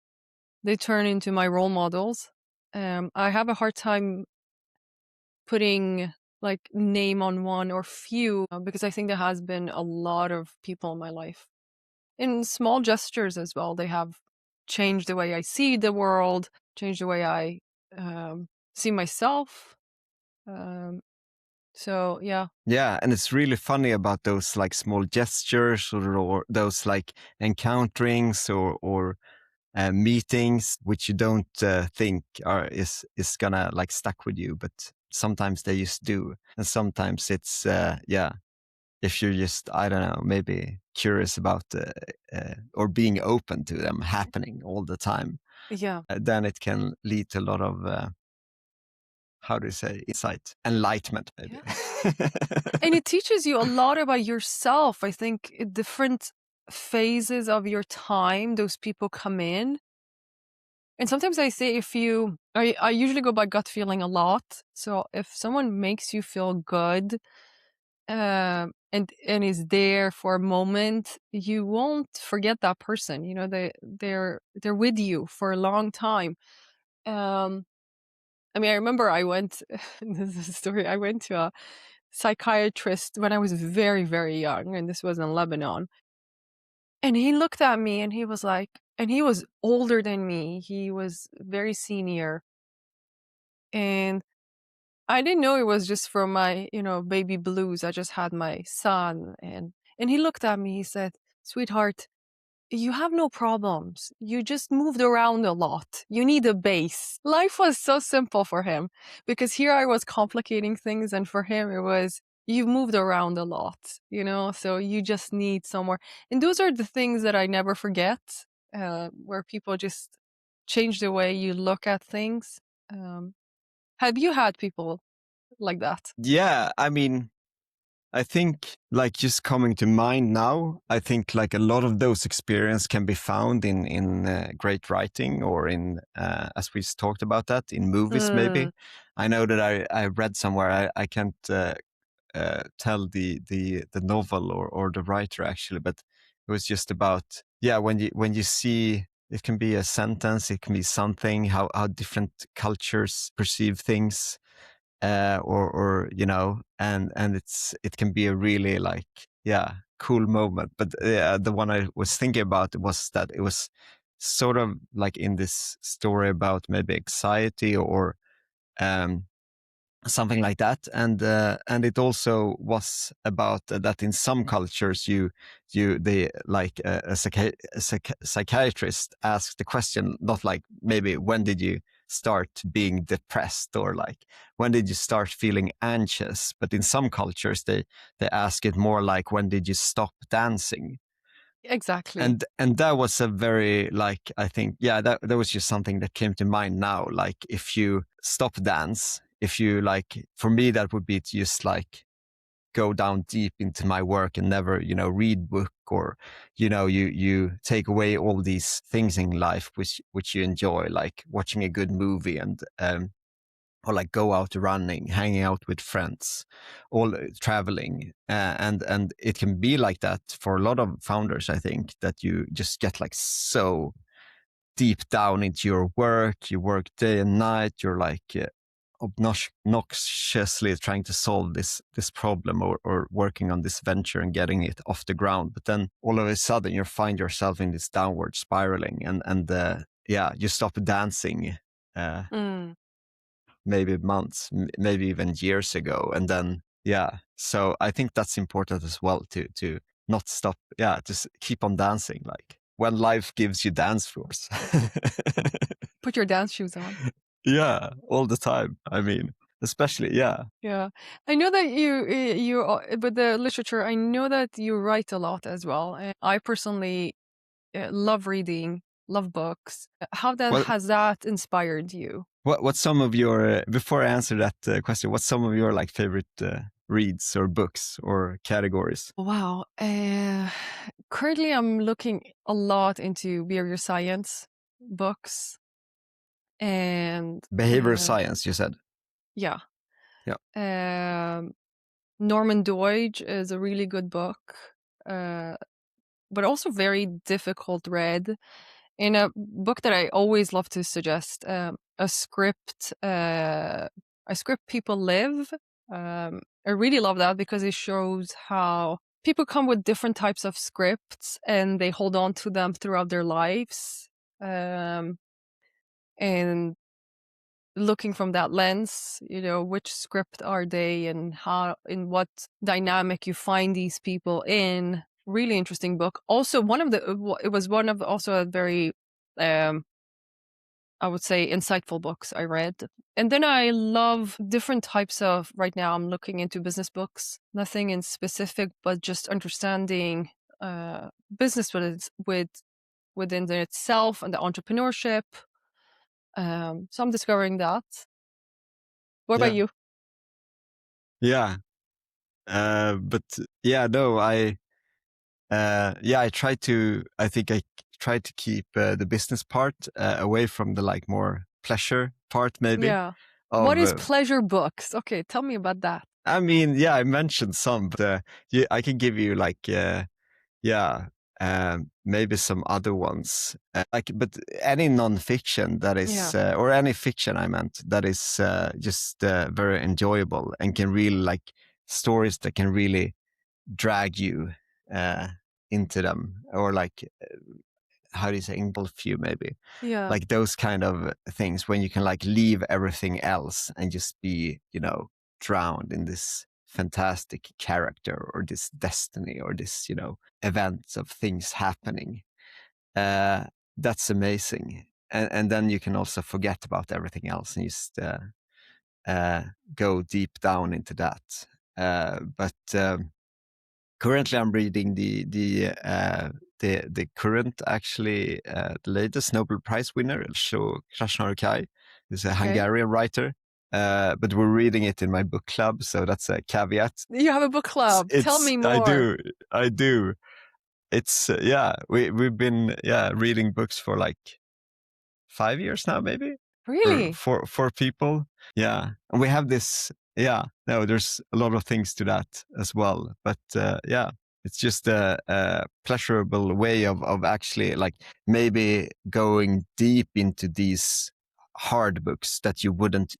They turn into my role models. I have a hard time putting like name on one or few because I think there has been a lot of people in my life. In small gestures as well, they have changed the way I see the world, changed the way I see myself. So yeah. Yeah, and it's really funny about those like small gestures or those like encounterings or meetings which you don't think is gonna like stuck with you, but sometimes they just do, and sometimes it's if you're just, I don't know, maybe curious about or being open to them happening all the time, then it can lead to a lot of how do you say, enlightenment maybe. And it teaches you a lot about yourself. I think different phases of your time those people come in. And sometimes I say I usually go by gut feeling a lot. So if someone makes you feel good, and is there for a moment, you won't forget that person. You know, they're with you for a long time. Um, I mean, I remember I went. This is a story. I went to a psychiatrist when I was very, very young, and this was in Lebanon. And he looked at me, and he was like, and he was older than me. He was very senior, and I didn't know it was just from my, baby blues. I just had my son, and he looked at me. He said, "Sweetheart, you have no problems. You just moved around a lot. You need a base." Life was so simple for him because here I was complicating things, and for him it was, "You've moved around a lot, so you just need somewhere." And those are the things that I never forget, where people just change the way you look at things. Um, have you had people like that? Yeah, I mean, I think like just coming to mind now, I think like a lot of those experience can be found in great writing or in as we talked about that in movies maybe. Mm, I know that I read somewhere I can't tell the novel or the writer actually, but it was just about when you see it can be a sentence, it can be something how different cultures perceive things or and it can be a really like cool moment. But the one I was thinking about was that it was sort of like in this story about maybe anxiety or um something like that, and it also was about that in some cultures they like psychiatrist asked the question not like maybe when did you start being depressed or like when did you start feeling anxious, but in some cultures they ask it more like when did you stop dancing. exactly. And that was a very like I think that was just something that came to mind now, like if you stop dance, if you like for me that would be to just like go down deep into my work and never read book or you take away all these things in life which you enjoy, like watching a good movie and or like go out running, hanging out with friends, all traveling, and it can be like that for a lot of founders. I think that you just get like so deep down into your work. You work day and night. You're like obnoxiously trying to solve this problem or working on this venture and getting it off the ground. But then all of a sudden you find yourself in this downward spiraling, and you stop dancing. Uh, Mm. Maybe months, maybe even years ago. And then, so I think that's important as well to not stop. Yeah. Just keep on dancing. Like when life gives you dance floors. Put your dance shoes on. Yeah. All the time. I mean, especially, yeah. Yeah. I know that with the literature, I know that you write a lot as well. And I personally love reading, love books. How that Well, has that inspired you? what's some of your, before I answer that question, what's some of your like favorite reads or books or categories? Wow. Currently, I'm looking a lot into behavior science books, and Behavioral science, you said. yeah. Yeah. Norman Doidge is a really good book, uh, but also very difficult read. In a book that I always love to suggest, a script people live. I really love that because it shows how people come with different types of scripts and they hold on to them throughout their lives. Um, and looking from that lens, which script are they and how, in what dynamic you find these people in. Really interesting book. Also, it was one of also a very, um, I would say, insightful books I read. And then I love different types of, right now I'm looking into business books, nothing in specific, but just understanding business within itself and the entrepreneurship. So I'm discovering that. What about Yeah. you? Yeah. But yeah, no, Yeah, I think I try to keep the business part away from the like more pleasure part, maybe. Yeah. What Of is pleasure books? Okay, tell me about that. I mean, yeah, I mentioned some, but I can give you like yeah, maybe some other ones. Like, but any nonfiction that is, or any fiction, I meant, that is just very enjoyable and can really like stories that can really drag you into them, or like how do you say, engulf you, maybe. Yeah. Like those kind of things when you can like leave everything else and just be, drowned in this fantastic character or this destiny or this, events of things happening. That's amazing. And then you can also forget about everything else and just go deep down into that. But currently, I'm reading the current, actually, the latest Nobel Prize winner, Krasznahorkai, who's a Hungarian writer. But we're reading it in my book club, so that's a caveat. You have a book club. Tell me more. I do. It's we've been reading books for like 5 years now, maybe. Really? For people, yeah. And we have this, no, there's a lot of things to that as well. But it's just a pleasurable way of actually like maybe going deep into these hard books that you wouldn't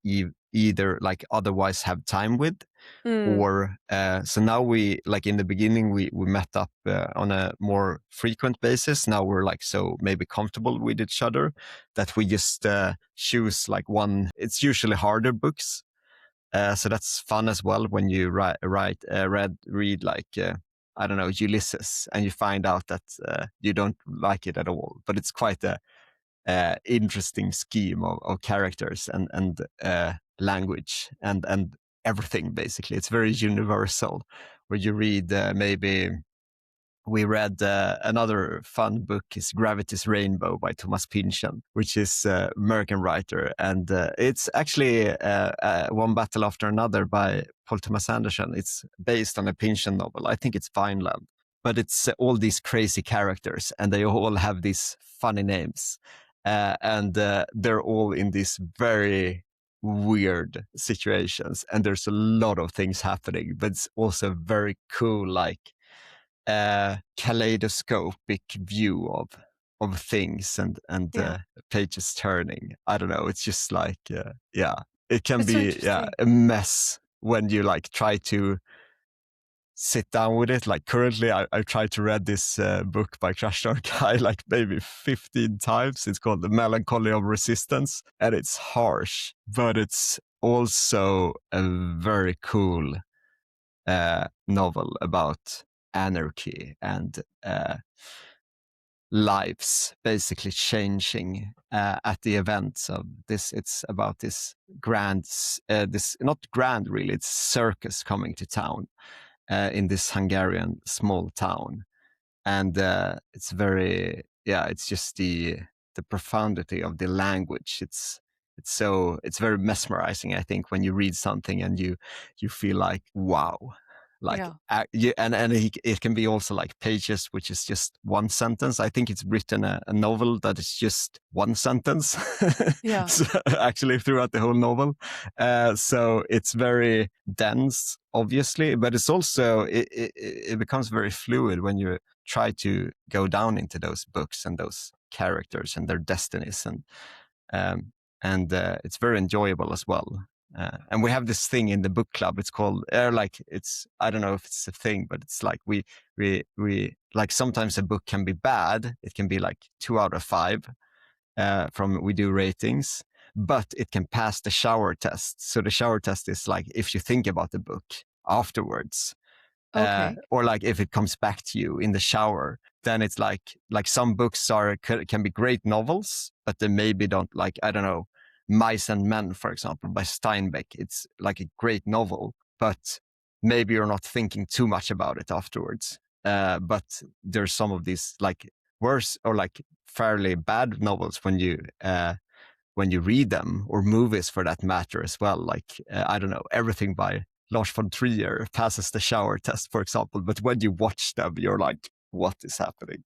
either like otherwise have time with. Or so now we, like in the beginning, we met up on a more frequent basis. Now we're like so maybe comfortable with each other that we just choose like one. It's usually harder books, so that's fun as well when you read like I don't know, Ulysses, and you find out that you don't like it at all, but it's quite a interesting scheme of characters and language and everything. Basically, it's very universal. Where you read maybe we read another fun book is Gravity's Rainbow by Thomas Pynchon, which is American writer, and it's actually One Battle After Another by Paul Thomas Anderson. It's based on a Pynchon novel. I think it's Vineland, but it's all these crazy characters, and they all have these funny names, and they're all in these very weird situations, and there's a lot of things happening, but it's also very cool, like kaleidoscopic view of things and pages turning. I don't know. It's just like it can be a mess when you like try to sit down with it. Like currently, I tried to read this book by Krasznahorkai like maybe 15 times. It's called The Melancholy of Resistance, and it's harsh, but it's also a very cool novel about anarchy and lives basically changing at the events of this. It's about this grand, this not grand really, it's circus coming to town in this Hungarian small town, and it's very it's just the profundity of the language. It's very mesmerizing, I think, when you read something and you feel like wow, like it can be also like pages which is just one sentence. I think it's written a novel that is just one sentence so, actually throughout the whole novel, so it's very dense, obviously, but it's also it becomes very fluid when you try to go down into those books and those characters and their destinies, and it's very enjoyable as well. And we have this thing in the book club. It's called I don't know if it's a thing, but it's like we like sometimes a book can be bad. It can be like 2 out of 5 we do ratings, but it can pass the shower test. So the shower test is like if you think about the book afterwards, or like if it comes back to you in the shower, then it's like some books can be great novels, but they maybe don't, like, I don't know, Mice and Men, for example, by Steinbeck. It's like a great novel, but maybe you're not thinking too much about it afterwards. But there's some of these like worse or like fairly bad novels when you read them, or movies for that matter as well. Like I don't know, everything by Lars von Trier passes the shower test, for example. But when you watch them, you're like, what is happening.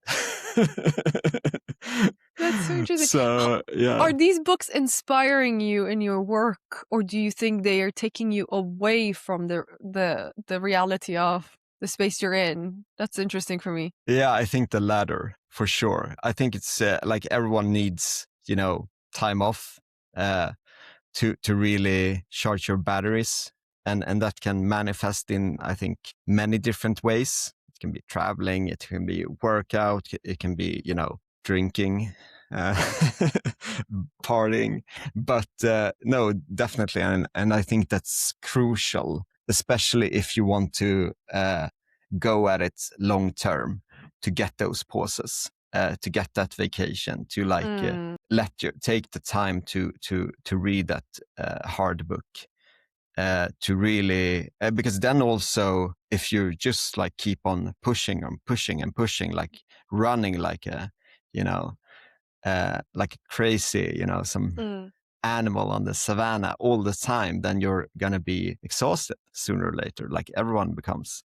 That's so interesting. So yeah. Are these books inspiring you in your work, or do you think they are taking you away from the reality of the space you're in? That's interesting for me. Yeah, I think the latter for sure. I think it's like everyone needs, time off to really charge your batteries, and that can manifest in, I think, many different ways. It can be traveling, it can be workout, it can be, drinking, uh, partying. But no, definitely, and I think that's crucial, especially if you want to go at it long term, to get those pauses, to get that vacation, to let you take the time to read that hard book, to really because then also if you just like keep on pushing and pushing and pushing, like running like a like a crazy some animal on the savannah all the time, then you're gonna be exhausted sooner or later, like everyone becomes.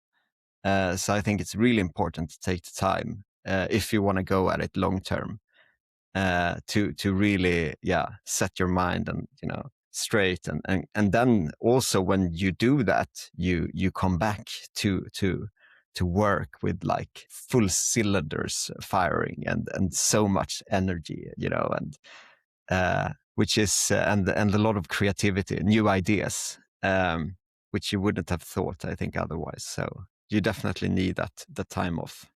So I think it's really important to take the time if you want to go at it long term, to really set your mind and straight, and then also when you do that, you come back to work with like full cylinders firing and so much energy, and which is and a lot of creativity, new ideas, which you wouldn't have thought, I think, otherwise. So you definitely need that time off.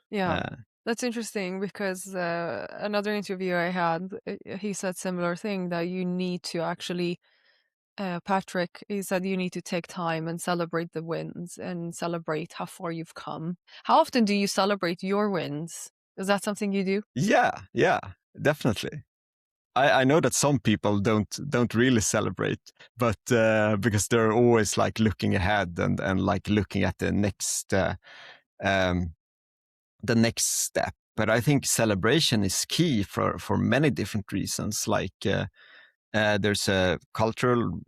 Yeah, that's interesting because another interview I had, he said similar thing that you need to actually, Patrick, he said you need to take time and celebrate the wins and celebrate how far you've come. How often do you celebrate your wins? Is that something you do? Yeah, definitely. I know that some people don't really celebrate, but because they're always like looking ahead and like looking at um, the next step. But I think celebration is key for many different reasons. Like there's a cultural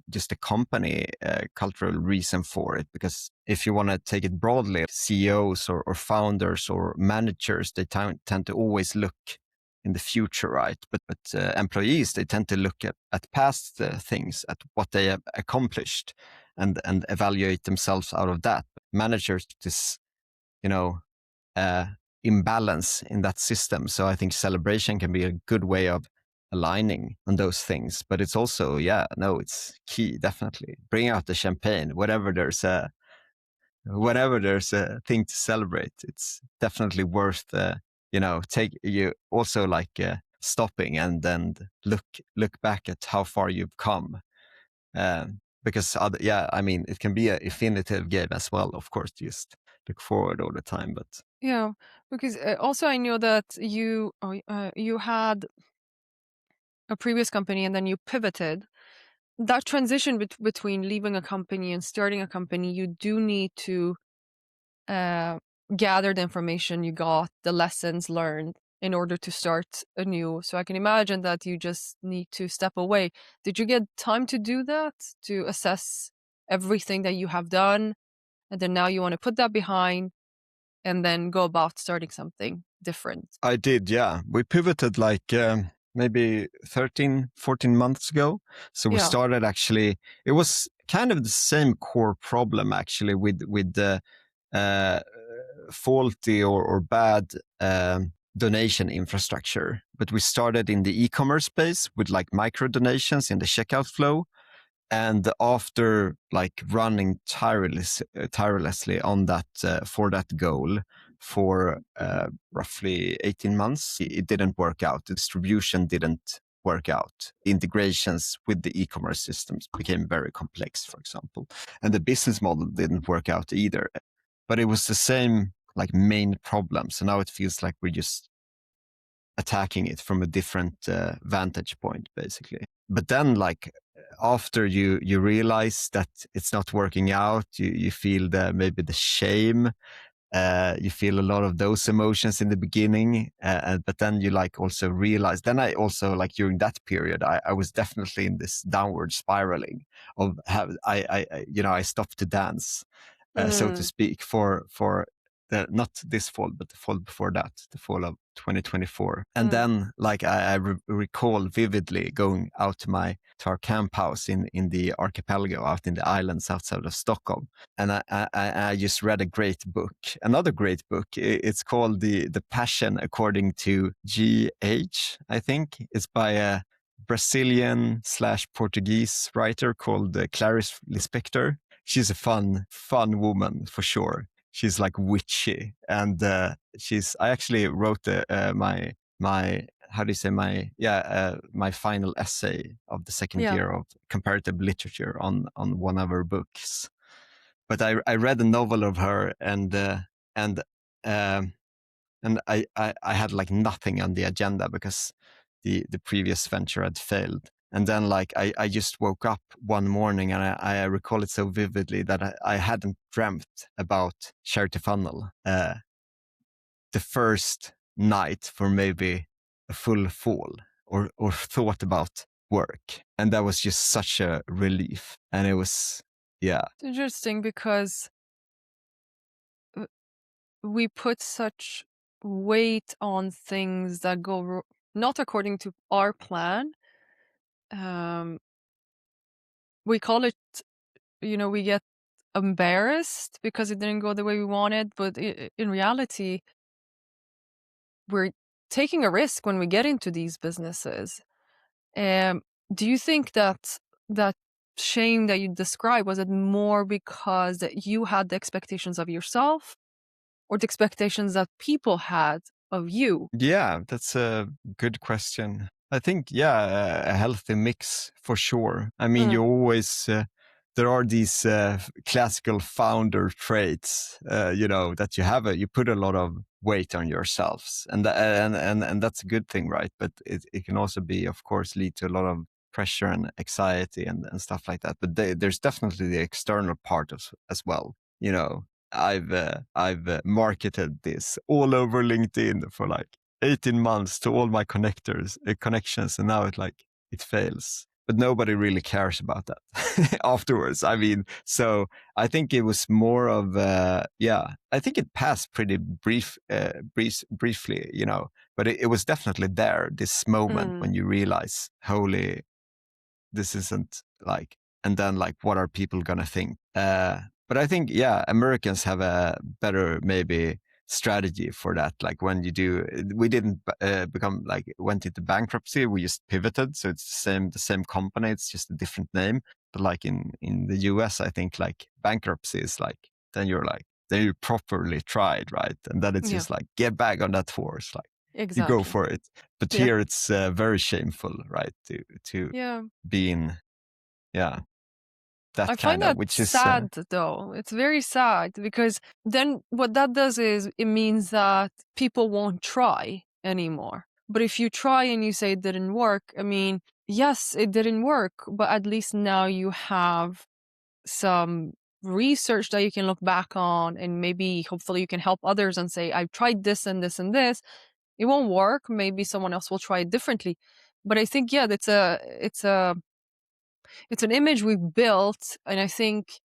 just a company cultural reason for it, because if you want to take it broadly, CEOs or founders or managers, they tend to always look in the future, right? But employees, they tend to look at past things, at what they have accomplished, and evaluate themselves out of that. Managers, this imbalance in that system. So I think celebration can be a good way of aligning on those things. But it's also, it's key, definitely. Bring out the champagne, whenever there's a thing to celebrate. It's definitely worth, take you also like stopping and then look back at how far you've come. Because I mean, it can be an infinitive game as well, of course, just look forward all the time. But Yeah, because also I know that you had a previous company and then you pivoted. That transition between leaving a company and starting a company, you do need to gather the information you got, the lessons learned in order to start anew. So I can imagine that you just need to step away. Did you get time to do that, to assess everything that you have done, and then now you want to put that behind and then go about starting something different? I did, yeah. We pivoted like maybe 13, 14 months ago. So we Yeah. started actually, it was kind of the same core problem actually with the faulty or bad donation infrastructure. But we started in the e-commerce space with like micro donations in the checkout flow. And after like running tirelessly on that for that goal for roughly 18 months, it didn't work out. The distribution didn't work out. Integrations with the e-commerce systems became very complex, for example, and the business model didn't work out either. But it was the same like main problem. So now it feels like we're just attacking it from a different vantage point, basically. But then, like after you realize that it's not working out, you feel maybe the shame. You feel a lot of those emotions in the beginning, but then you like also realize. Then I also like during that period, I was definitely in this downward spiraling of I stopped to dance, so to speak, for not this fall, but the fall before that, the fall of 2024. And then like I recall vividly going out to our camp house in the archipelago out in the islands outside of Stockholm. And I just read a great book, another great book. It's called The Passion According to G.H., I think. It's by a Brazilian/Portuguese writer called Clarice Lispector. She's a fun woman for sure. She's like witchy, and I actually wrote my how do you say my final essay of the second year of comparative literature on one of her books. But I read a novel of her, and I had like nothing on the agenda because the previous venture had failed. And then like I just woke up one morning, and I recall it so vividly that I hadn't dreamt about Charity Funnel the first night for maybe a full fall, or thought about work. And that was just such a relief. And it was, yeah. It's interesting because we put such weight on things that go not according to our plan. We call it, we get embarrassed because it didn't go the way we wanted, but in reality, we're taking a risk when we get into these businesses. Do you think that shame that you described, was it more because that you had the expectations of yourself, or the expectations that people had of you? Yeah, that's a good question. I think, yeah, a healthy mix for sure. I mean, you always, there are these classical founder traits, that you put a lot of weight on yourselves, and that's a good thing, right? But it can also be, of course, lead to a lot of pressure and anxiety and stuff like that. But there's definitely the external part as well. I've marketed this all over LinkedIn for like 18 months to all my connections, and now it fails. But nobody really cares about that afterwards. I mean, so I think it was more of, I think it passed pretty briefly, but it was definitely there, this moment when you realize, holy, this isn't like, and then like, what are people gonna think? But I think, Americans have a better maybe strategy for that. Like when we didn't went into bankruptcy, we just pivoted. So it's the same company, it's just a different name. But like in the US, I think like bankruptcy is like, then you properly tried, right? And then it's just like, get back on that horse, like you go for it. But here it's very shameful, right? To be in, that I kind find of, that which is sad though. It's very sad, because then what that does is it means that people won't try anymore. But if you try and you say it didn't work, I mean, yes, it didn't work, but at least now you have some research that you can look back on, and maybe hopefully you can help others and say, I've tried this and this and this. It won't work. Maybe someone else will try it differently. But I think, it's an image we've built, and I think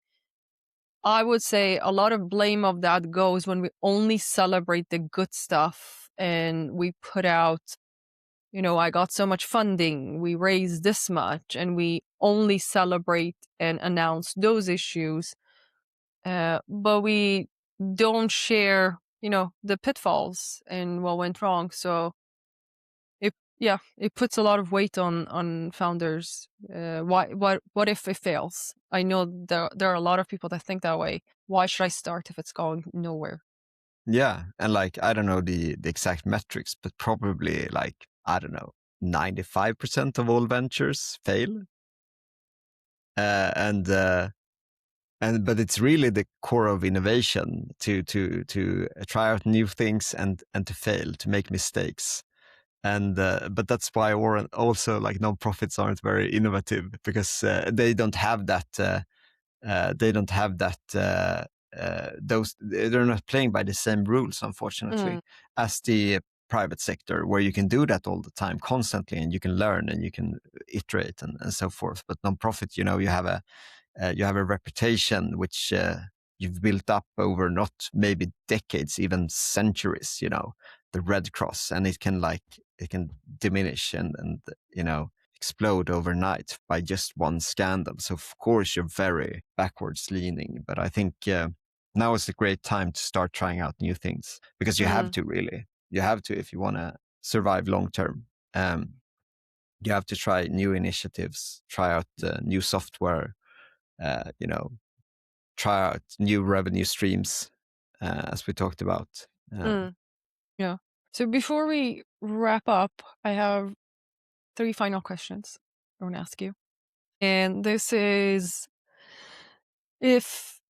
I would say a lot of blame of that goes when we only celebrate the good stuff, and we put out, I got so much funding, we raised this much, and we only celebrate and announce those issues, but we don't share, the pitfalls and what went wrong. So it puts a lot of weight on founders. What if it fails? I know there are a lot of people that think that way. Why should I start if it's going nowhere? Yeah, and like, I don't know the exact metrics, but probably like, I don't know, 95% of all ventures fail. But it's really the core of innovation to try out new things and to fail, to make mistakes. And but that's why also like nonprofits aren't very innovative, because they don't have that. They're not playing by the same rules, unfortunately, as the private sector, where you can do that all the time, constantly, and you can learn and you can iterate and so forth. But nonprofit, you have a reputation which you've built up over not maybe decades, even centuries, the Red Cross, and it can diminish and explode overnight by just one scandal. So of course you're very backwards leaning, but I think now is a great time to start trying out new things, because you have to if you want to survive long term. You have to try new initiatives, try out new software, try out new revenue streams, as we talked about. Yeah. So before we wrap up, I have 3 final questions I want to ask you. And this is, if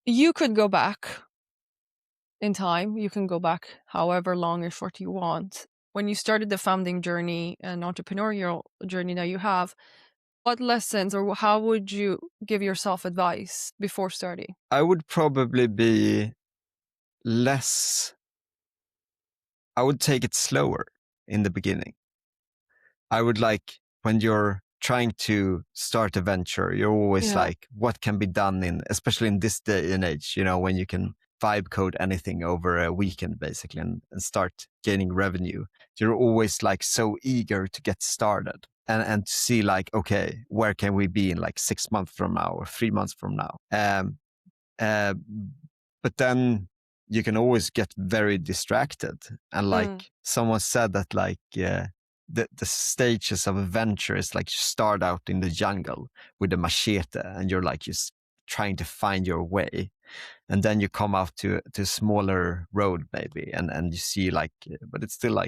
you could go back in time, you can go back however long or short you want. When you started the founding journey and entrepreneurial journey that you have, what lessons or how would you give yourself advice before starting? I would probably be I would take it slower in the beginning. I would when you're trying to start a venture, you're always what can be done especially in this day and age, when you can vibe code anything over a weekend basically and start gaining revenue. You're always so eager to get started and to see okay, where can we be in 6 months from now or 3 months from now? But then you can always get very distracted. And someone said that the stages of a venture is you start out in the jungle with a machete and you're just trying to find your way. And then you come out to a smaller road maybe and you see but it's still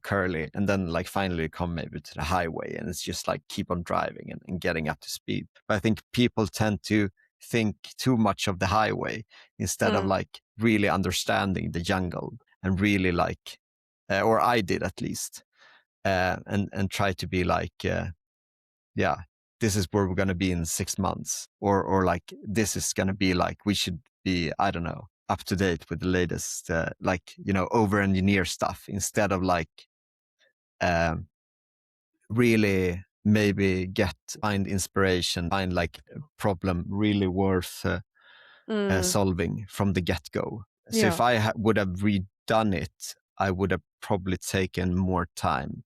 curly. And then finally you come maybe to the highway and it's just keep on driving and getting up to speed. But I think people tend to think too much of the highway instead of really understanding the jungle and really or I did at least, and try to be this is where we're going to be in 6 months or this is going to be we should be, I don't know, up to date with the latest over engineer stuff instead of really maybe find inspiration, find a problem really worth solving from the get-go. So if I would have redone it, I would have probably taken more time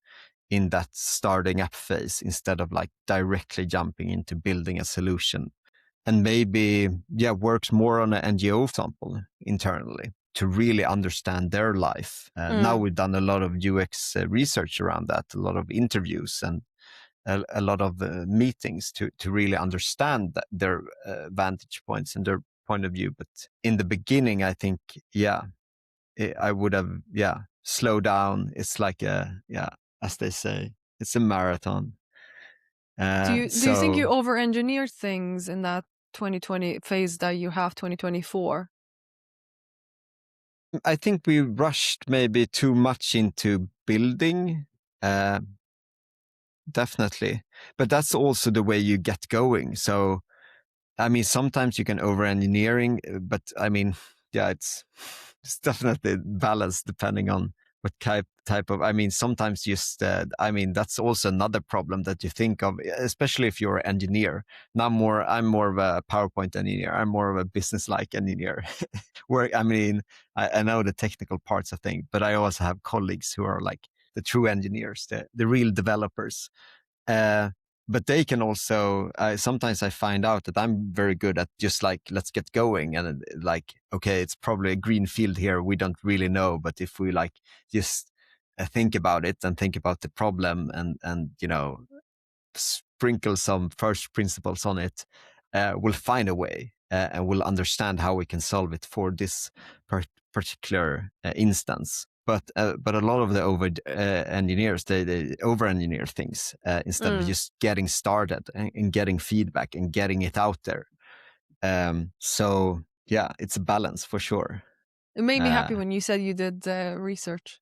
in that starting up phase instead of directly jumping into building a solution. And maybe, works more on an NGO example internally to really understand their life. Now we've done a lot of UX research around that, a lot of interviews and a lot of meetings to really understand their vantage points and their point of view. But in the beginning, I think, I would have, slow down. It's as they say, it's a marathon. Do you think you over-engineer things in that 2020 phase that you have 2024? I think we rushed maybe too much into building, definitely. But that's also the way you get going. So, I mean, sometimes you can over-engineering, but I mean, it's definitely balanced depending on what type of, I mean, sometimes just, that's also another problem that you think of, especially if you're an engineer. Now I'm more of a PowerPoint engineer. I'm more of a business-like engineer. Where, I know the technical parts of things, but I also have colleagues who are the true engineers, the real developers. But they can also, sometimes I find out that I'm very good at just let's get going. And okay, it's probably a green field here. We don't really know. But if we just think about it and think about the problem and sprinkle some first principles on it, we'll find a way and we'll understand how we can solve it for this particular instance. But a lot of the engineers, they over-engineer things instead of just getting started and getting feedback and getting it out there. So it's a balance for sure. It made me happy when you said you did research.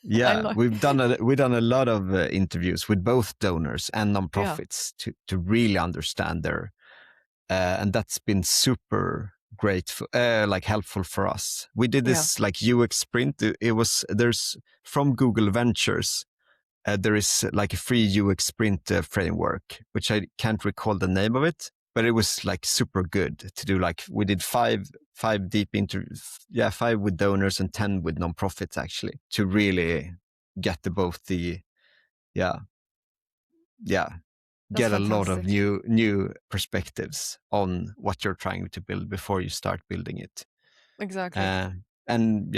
Yeah, we've done a lot of interviews with both donors and nonprofits to really understand their, and that's been super great, helpful for us. We did this UX sprint. There's from Google Ventures. There is a free UX sprint framework, which I can't recall the name of it, but it was like super good to do. Like we did five deep interviews, 5 with donors and 10 with nonprofits actually, to really get That's get a lot of fantastic. new perspectives on what you're trying to build before you start building it. Exactly. And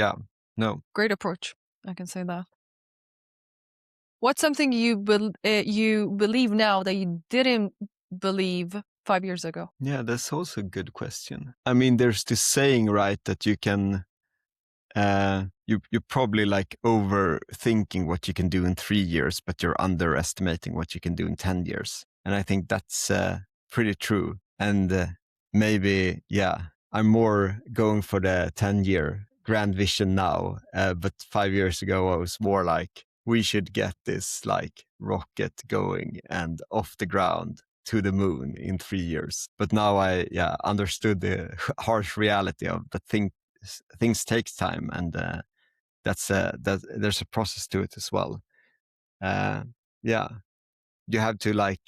Great approach. I can say that. What's something you believe now that you didn't believe 5 years ago? Yeah, that's also a good question. I mean, there's this saying, right, that you can, you're probably like overthinking what you can do in 3 years, but you're underestimating what you can do in 10 years. And I think that's pretty true. And maybe, I'm more going for the 10-year grand vision now. But 5 years ago, I was more like, we should get this like rocket going and off the ground to the moon in 3 years. But now I understood the harsh reality of the things takes time, and that's that there's a process to it as well. You have to like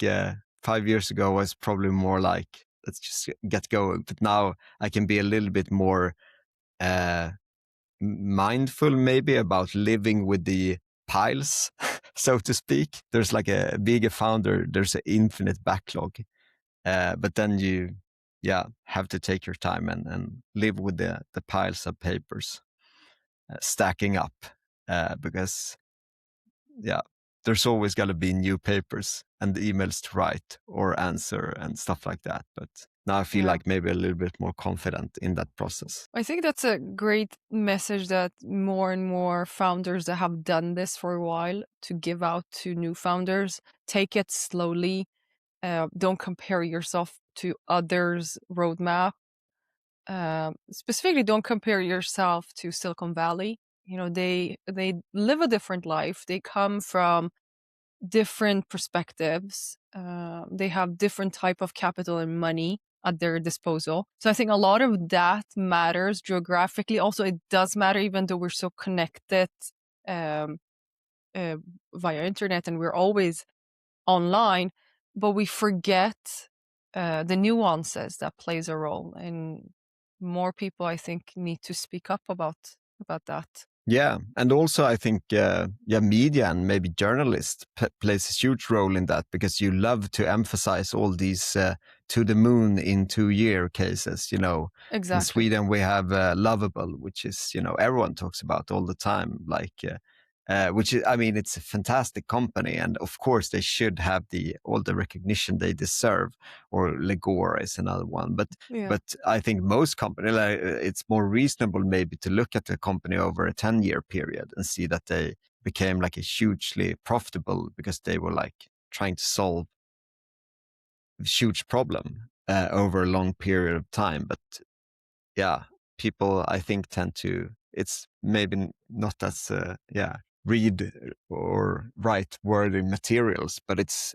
5 years ago was probably more like, let's just get going, but now I can be a little bit more mindful maybe about living with the piles, so to speak. There's like being a founder, there's an infinite backlog, but then you have to take your time and live with the piles of papers stacking up, because there's always got to be new papers and emails to write or answer and stuff like that. But now I feel like maybe a little bit more confident in that process. I think that's a great message that more and more founders that have done this for a while to give out to new founders. Take it slowly. Don't compare yourself to others' roadmap. Specifically, don't compare yourself to Silicon Valley. You know, they live a different life. They come from different perspectives. They have different type of capital and money at their disposal. So I think a lot of that matters geographically. Also, it does matter, even though we're so connected um, via internet and we're always online, but we forget the nuances that plays a role. And more people, I think, need to speak up about that. Yeah, and also I think media and maybe journalists plays a huge role in that, because you love to emphasize all these to the moon in 2-year cases. You know, Exactly. in Sweden we have Lovable, which is, you know, everyone talks about all the time, like which is, I mean, it's a fantastic company, and of course they should have all the recognition they deserve. Or Legore is another one, but I think most companies, like, it's more reasonable maybe to look at the company over a 10-year period and see that they became like a hugely profitable, because they were like trying to solve a huge problem over a long period of time. But people I think tend to, it's maybe not as read or write wordy materials, but it's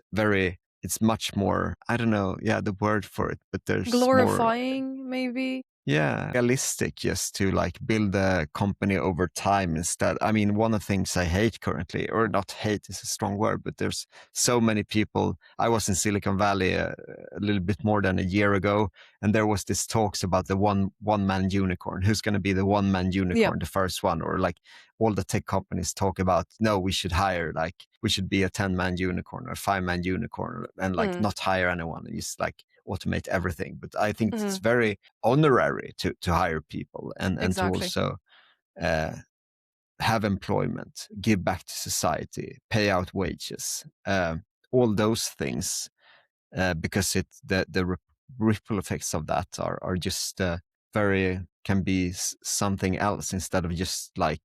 much more, I don't know, the word for it, but there's glorifying, maybe. Realistic, just to like build a company over time instead. I mean, one of the things I hate currently, or not hate is a strong word, but there's so many people. I was in Silicon Valley a little bit more than a year ago, and there was this talks about the one-man unicorn. Who's going to be the one-man unicorn, the first one? Or like all the tech companies talk about, no, we should be a 10-man unicorn or a 5-man unicorn, and like not hire anyone, and just like automate everything. But I think it's very honorary to hire people and to also have employment, give back to society, pay out wages, all those things, because the ripple effects of that are just can be something else, instead of just like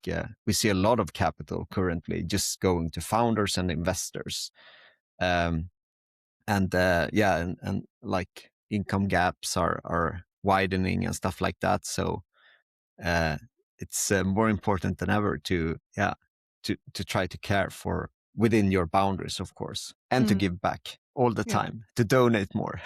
we see a lot of capital currently just going to founders and investors. And like income gaps are widening and stuff like that. So it's more important than ever to try to care for within your boundaries, of course, and to give back all the time, to donate more.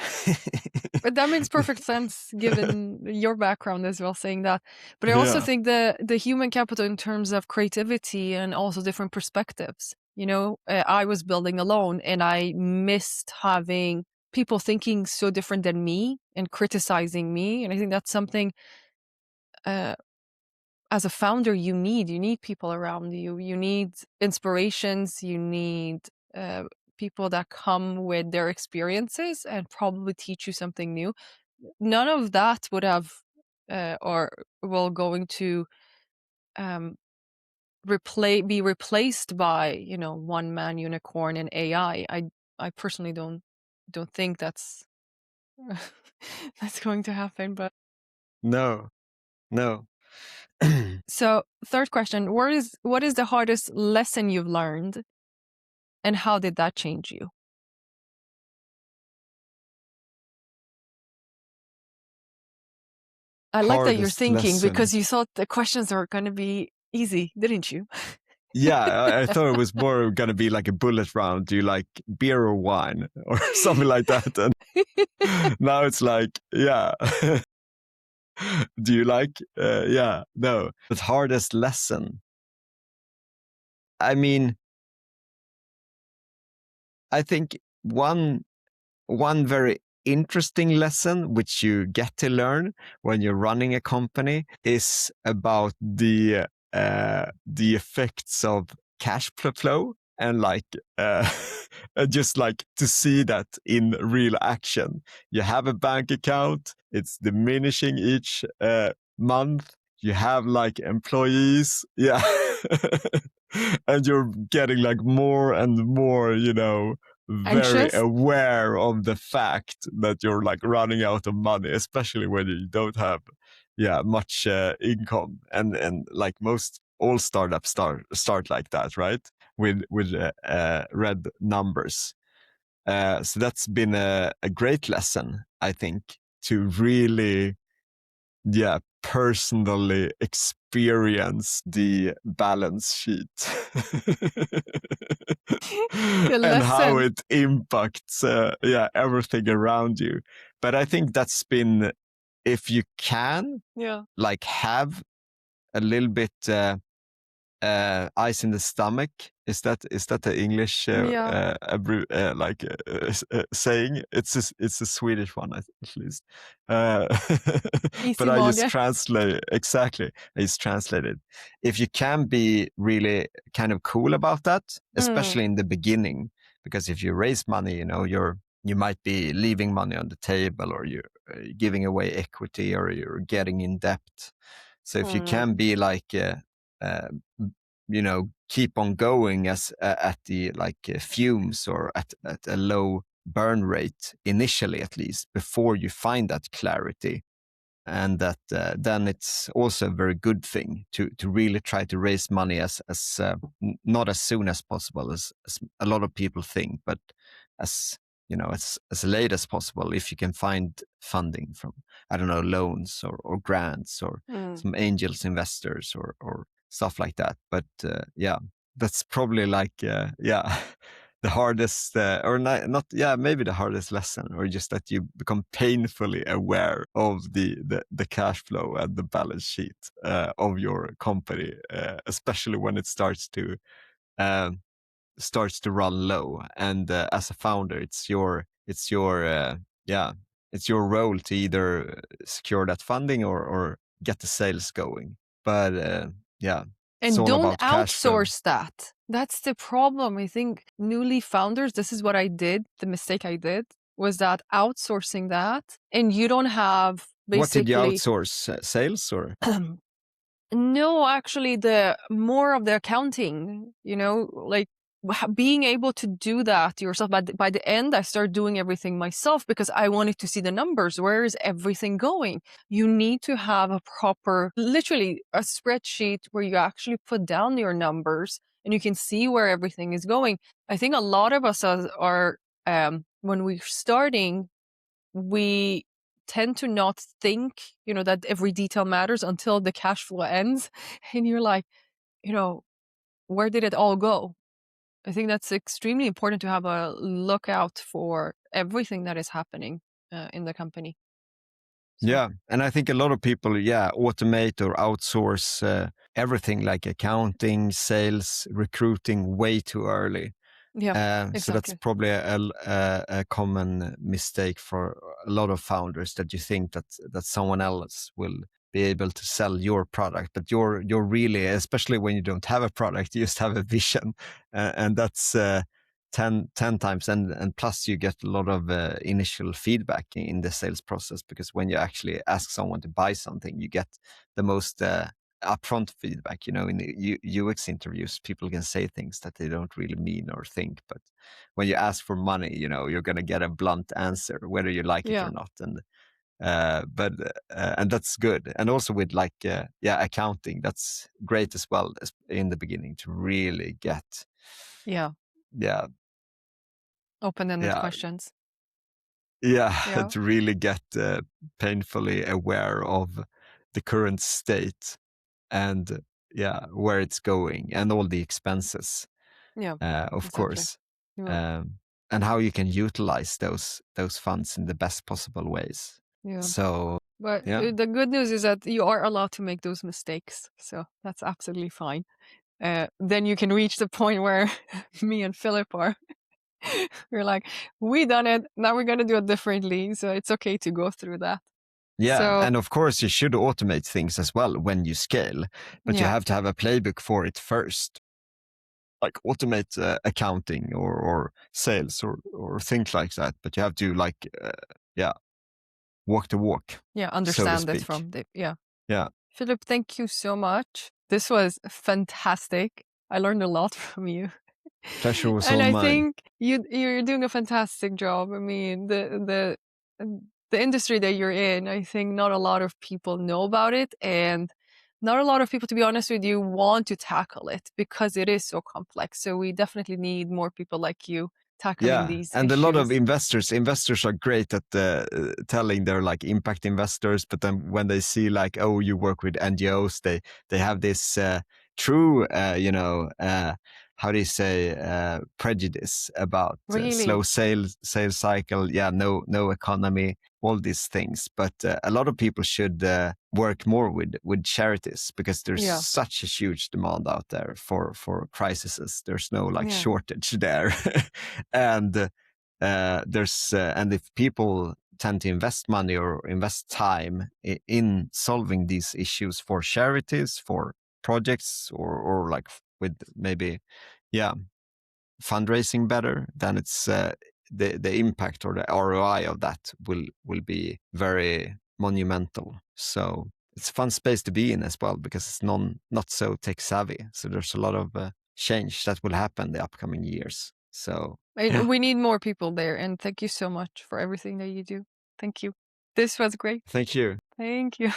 But that makes perfect sense given your background as well, saying that. But I also think the human capital in terms of creativity and also different perspectives. You know, I was building alone, and I missed having people thinking so different than me and criticizing me. And I think that's something as a founder you need people around you. You need inspirations. You need people that come with their experiences and probably teach you something new. None of that would have or will going to be replaced by one man unicorn and AI. I personally don't think that's that's going to happen. But No. so third question, what is the hardest lesson you've learned and how did that change you? I like that you're thinking lesson. because you thought the questions are going to be easy, didn't you? Yeah, I thought it was more going to be like a bullet round. Do you like beer or wine or something like that? And now it's like, yeah. Do you like? Yeah, no. But hardest lesson. I mean, I think one very interesting lesson which you get to learn when you're running a company is about the effects of cash flow and just like to see that in real action. You have a bank account, it's diminishing each month. You have like employees, yeah. And you're getting like more and more, very Anxious? aware of the fact that you're like running out of money, especially when you don't have much income, and like all startups start like that, right, with red numbers. So that's been a great lesson, I think, to really personally experience the balance sheet and how it impacts everything around you. But I think that's been, if you can like have a little bit ice in the stomach, is that the English saying? It's a Swedish one, at least. But I just translate exactly. I just translated. If you can be really kind of cool about that, especially in the beginning, because if you raise money, you might be leaving money on the table, or you're giving away equity, or you're getting in debt. So if you can be like keep on going as at the fumes, or at a low burn rate initially, at least, before you find that clarity, and that then it's also a very good thing to really try to raise money as not as soon as possible as a lot of people think, but as as late as possible, if you can find funding from, I don't know, loans or grants, or some angels investors, or stuff like that. But that's probably the hardest or not maybe the hardest lesson, or just that you become painfully aware of the cash flow and the balance sheet of your company, especially when it starts to run low. And as a founder, it's your role to either secure that funding or get the sales going. But and don't outsource that. That's the problem. I think newly founders, this is what I did. The mistake I did was that outsourcing that, and you don't have basically. What did you outsource? Sales or? No, actually, the more of the accounting. Like being able to do that yourself. But by the end, I started doing everything myself because I wanted to see the numbers. Where is everything going? You need to have a proper, literally a spreadsheet where you actually put down your numbers and you can see where everything is going. I think a lot of us are when we're starting, we tend to not think, that every detail matters until the cash flow ends. And you're like, where did it all go? I think that's extremely important to have a lookout for everything that is happening in the company. So. Yeah, and I think a lot of people, automate or outsource everything like accounting, sales, recruiting way too early. Yeah, So that's exactly. probably a common mistake for a lot of founders, that you think that someone else will be able to sell your product, but you're really, especially when you don't have a product, you just have a vision, and that's 10 times, and plus you get a lot of initial feedback in the sales process, because when you actually ask someone to buy something, you get the most upfront feedback. In the UX interviews, people can say things that they don't really mean or think, but when you ask for money, you're going to get a blunt answer, whether you like it or Yeah, not. And that's good. And also with accounting, that's great as well, in the beginning, to really get yeah, yeah open-ended yeah questions. Yeah, to really get painfully aware of the current state, and where it's going, and all the expenses, yeah, of exactly. course, Yeah, um, and how you can utilize those funds in the best possible ways. yeah. So But yeah the good news is that you are allowed to make those mistakes, so that's absolutely fine. Then you can reach the point where me and Philip are. We're like, we done it. Now we're gonna do it differently. So it's okay to go through that. Yeah, So and of course you should automate things as well when you scale, but you yeah, have to have a playbook for it first. Like automate accounting or sales or things like that, but you have to walk the walk, yeah, so to understand it speak. from the yeah. Yeah, Philip, thank you so much. This was fantastic. I learned a lot from you. pleasure was And all I mine. think you're doing a fantastic job. I mean, the industry that you're in, I think not a lot of people know about it, and not a lot of people, to be honest with you, want to tackle it because it is so complex. So we definitely need more people like you tackling Yeah, these and a lot of issues. investors are great at telling they're like impact investors, but then when they see like, oh, you work with NGOs, they have this true how do you say, prejudice about slow Really? sales cycle, no economy, all these things. But a lot of people should work more with charities, because there's Yeah. such a huge demand out there for crises. There's no like Yeah. shortage there. And and if people tend to invest money or invest time in solving these issues for charities, for projects, or like with maybe fundraising better, then it's the impact or the ROI of that will be very monumental. So it's a fun space to be in as well, because it's not so tech savvy. So there's a lot of change that will happen the upcoming years. So And we need more people there. And thank you so much for everything that you do. Thank you. This was great. thank you. Thank you.